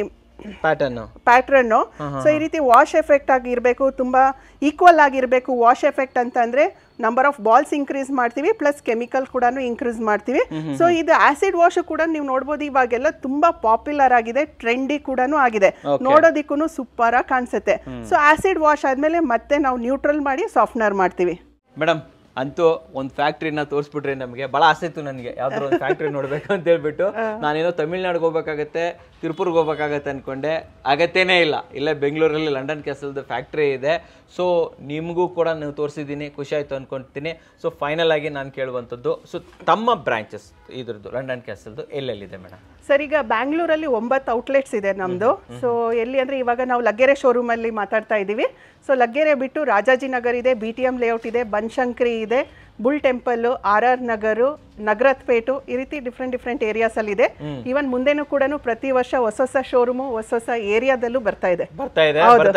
ಪ್ಯಾಟರ್ನ್. ಸೊ ಈ ರೀತಿ ವಾಶ್ ಎಫೆಕ್ಟ್ ಆಗಿರ್ಬೇಕು, ತುಂಬಾ ಈಕ್ವಲ್ ಆಗಿರ್ಬೇಕು. ವಾಶ್ ಎಫೆಕ್ಟ್ ಅಂತ ಅಂದ್ರೆ ನಂಬರ್ ಆಫ್ ಬಾಲ್ಸ್ ಇನ್ಕ್ರೀಸ್ ಮಾಡ್ತೀವಿ, ಪ್ಲಸ್ ಕೆಮಿಕಲ್ ಕೂಡ ಇನ್ಕ್ರೀಸ್ ಮಾಡ್ತೀವಿ. ಸೊ ಇದು ಆಸಿಡ್ ವಾಶ್ ಕೂಡ ನೀವು ನೋಡ್ಬೋದು, ಇವಾಗೆಲ್ಲ ತುಂಬಾ ಪಾಪ್ಯುಲರ್ ಆಗಿದೆ, ಟ್ರೆಂಡಿ ಕೂಡ ಆಗಿದೆ, ನೋಡೋದಿಕ್ಕೂ ಸೂಪರ್ ಆಗಿ ಕಾಣಿಸುತ್ತೆ. ಸೊ ಆಸಿಡ್ ವಾಶ್ ಆದ್ಮೇಲೆ ಮತ್ತೆ ನಾವು ನ್ಯೂಟ್ರಲ್ ಮಾಡಿ ಸಾಫ್ಟ್ನರ್ ಮಾಡ್ತೀವಿ.
ಮೇಡಮ್, ಅಂತೂ ಒಂದು ಫ್ಯಾಕ್ಟ್ರಿನ ತೋರಿಸ್ಬಿಟ್ರೆ ನಮಗೆ ಭಾಳ ಆಸೆ ಇತ್ತು. ನನಗೆ ಯಾವ್ದಾರು ಒಂದು ಫ್ಯಾಕ್ಟ್ರಿ ನೋಡ್ಬೇಕು ಅಂತ ಹೇಳ್ಬಿಟ್ಟು ನಾನೇನೋ ತಮಿಳ್ನಾಡಿಗೆ ಹೋಗ್ಬೇಕಾಗತ್ತೆ, ತಿರುಪುರ್ಗೆ ಹೋಗ್ಬೇಕಾಗತ್ತೆ ಅನ್ಕೊಂಡೆ. ಅಗತ್ಯನೇ ಇಲ್ಲ, ಇಲ್ಲೇ ಬೆಂಗಳೂರಲ್ಲಿ ಲಂಡನ್ ಕ್ಯಾಸಲ್ದು ಫ್ಯಾಕ್ಟ್ರಿ ಇದೆ. ಸೊ ನಿಮಗೂ ಕೂಡ ನೀವು ತೋರಿಸಿದ್ದೀನಿ, ಖುಷಿ ಆಯಿತು ಅಂದ್ಕೊಳ್ತೀನಿ. ಸೊ ಫೈನಲ್ ಆಗಿ ನಾನು ಕೇಳುವಂಥದ್ದು, ಸೊ ತಮ್ಮ ಬ್ರಾಂಚಸ್ ಇದ್ರದ್ದು ಲಂಡನ್ ಕ್ಯಾಸಲ್ದು ಎಲ್ಲೆಲ್ಲಿದೆ ಮೇಡಮ್?
ಸರ್, ಈಗ ಬ್ಯಾಂಗ್ಳೂರಲ್ಲಿ 9 ಔಟ್ಲೆಟ್ಸ್ ಇದೆ ನಮ್ಮದು. ಸೊ ಎಲ್ಲಿ ಅಂದರೆ ಇವಾಗ ನಾವು ಲಗ್ಗೆರೆ ಶೋರೂಮಲ್ಲಿ ಮಾತಾಡ್ತಾ ಇದ್ದೀವಿ. ಸೊ ಲಗ್ಗೆರೆ ಬಿಟ್ಟು ರಾಜಾಜಿನಗರ್ ಇದೆ, BTM ಲೇಔಟ್ ಇದೆ, ಬನಶಂಕರಿ ಇದೆ, ಬುಲ್ ಟೆಂಪಲ್, RR ನಗರು, ನಗರತ್ಪೇಟು, ಈ ರೀತಿ ಡಿಫ್ರೆಂಟ್ ಏರಿಯಾಸ್ ಅಲ್ಲಿ ಇದೆ. ಈವನ್ ಮುಂದೆನೂ ಕೂಡ ಪ್ರತಿ ವರ್ಷ ಹೊಸ ಶೋರೂಮ್ ಹೊಸ ಏರಿಯಾದಲ್ಲೂ ಬರ್ತಾ ಇದೆ.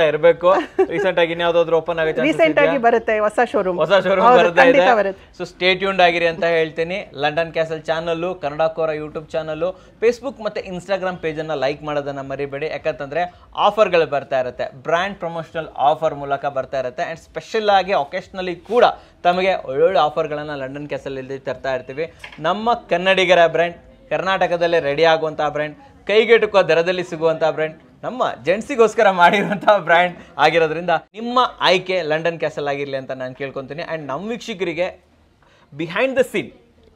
ಇರಬೇಕು. ರೀಸೆಂಟ್ ಆಗಿ ಯಾವ್ದಾದ್ರು ಓಪನ್ ಆಗುತ್ತೆ,
ರೀಸೆಂಟ್ ಆಗಿ ಬರುತ್ತೆ ಹೊಸ ಶೋರೂಮ್
ಬರ್ತಾ ಇದೆ. ಸೊ ಸ್ಟೇ ಟ್ಯೂನ್ಡ್ ಆಗಿರಿ ಅಂತ ಹೇಳ್ತೀನಿ. ಲಂಡನ್ ಕ್ಯಾಸಲ್ ಚಾನಲ್, ಕನ್ನಡ ಕೋರ ಯೂಟ್ಯೂಬ್ ಚಾನಲ್, ಫೇಸ್ಬುಕ್ ಮತ್ತೆ ಇನ್ಸ್ಟಾಗ್ರಾಮ್ ಪೇಜ್ ಅನ್ನ ಲೈಕ್ ಮಾಡೋದನ್ನ ಮರಿಬೇಡಿ. ಯಾಕಂತಂದ್ರೆ ಆಫರ್ಗಳು ಬರ್ತಾ ಇರುತ್ತೆ, ಬ್ರ್ಯಾಂಡ್ ಪ್ರಮೋಷನಲ್ ಆಫರ್ ಮೂಲಕ ಬರ್ತಾ ಇರುತ್ತೆ. ಅಂಡ್ ಸ್ಪೆಷಲ್ ಆಗಿ ಒಕೇಶನಲಿ ಕೂಡ ತಮಗೆ ಒಳ್ಳೊಳ್ಳೆ ಆಫರ್ಗಳನ್ನು ಲಂಡನ್ ಕ್ಯಾಸಲ್ ಇಲ್ಲಿ ತರ್ತಾ ಇರ್ತೀವಿ. ನಮ್ಮ ಕನ್ನಡಿಗರ ಬ್ರ್ಯಾಂಡ್, ಕರ್ನಾಟಕದಲ್ಲೇ ರೆಡಿ ಆಗುವಂತಹ ಬ್ರ್ಯಾಂಡ್, ಕೈಗೆಟುಕುವ ದರದಲ್ಲಿ ಸಿಗುವಂಥ ಬ್ರ್ಯಾಂಡ್, ನಮ್ಮ ಜೆಂಟ್ಸಿಗೋಸ್ಕರ ಮಾಡಿರುವಂತಹ ಬ್ರ್ಯಾಂಡ್ ಆಗಿರೋದ್ರಿಂದ ನಿಮ್ಮ ಆಯ್ಕೆ ಲಂಡನ್ ಕ್ಯಾಸಲ್ ಆಗಿರಲಿ ಅಂತ ನಾನು ಕೇಳ್ಕೊತೀನಿ. ಆ್ಯಂಡ್ ನಮ್ಮ ವೀಕ್ಷಕರಿಗೆ ಬಿಹೈಂಡ್ ದ ಸೀನ್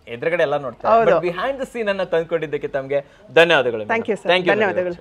ಎದುರುಗಡೆ ಎಲ್ಲ ನೋಡ್ತಾರೆ, ಬಿಹೈಂಡ್ ದ ಸೀನ್ ಅನ್ನ ತಂದ್ಕೊಟ್ಟಿದ್ದಕ್ಕೆ ತಮಗೆ ಧನ್ಯವಾದಗಳು.
ಥ್ಯಾಂಕ್ ಯು ಸರ್, ಧನ್ಯವಾದಗಳು.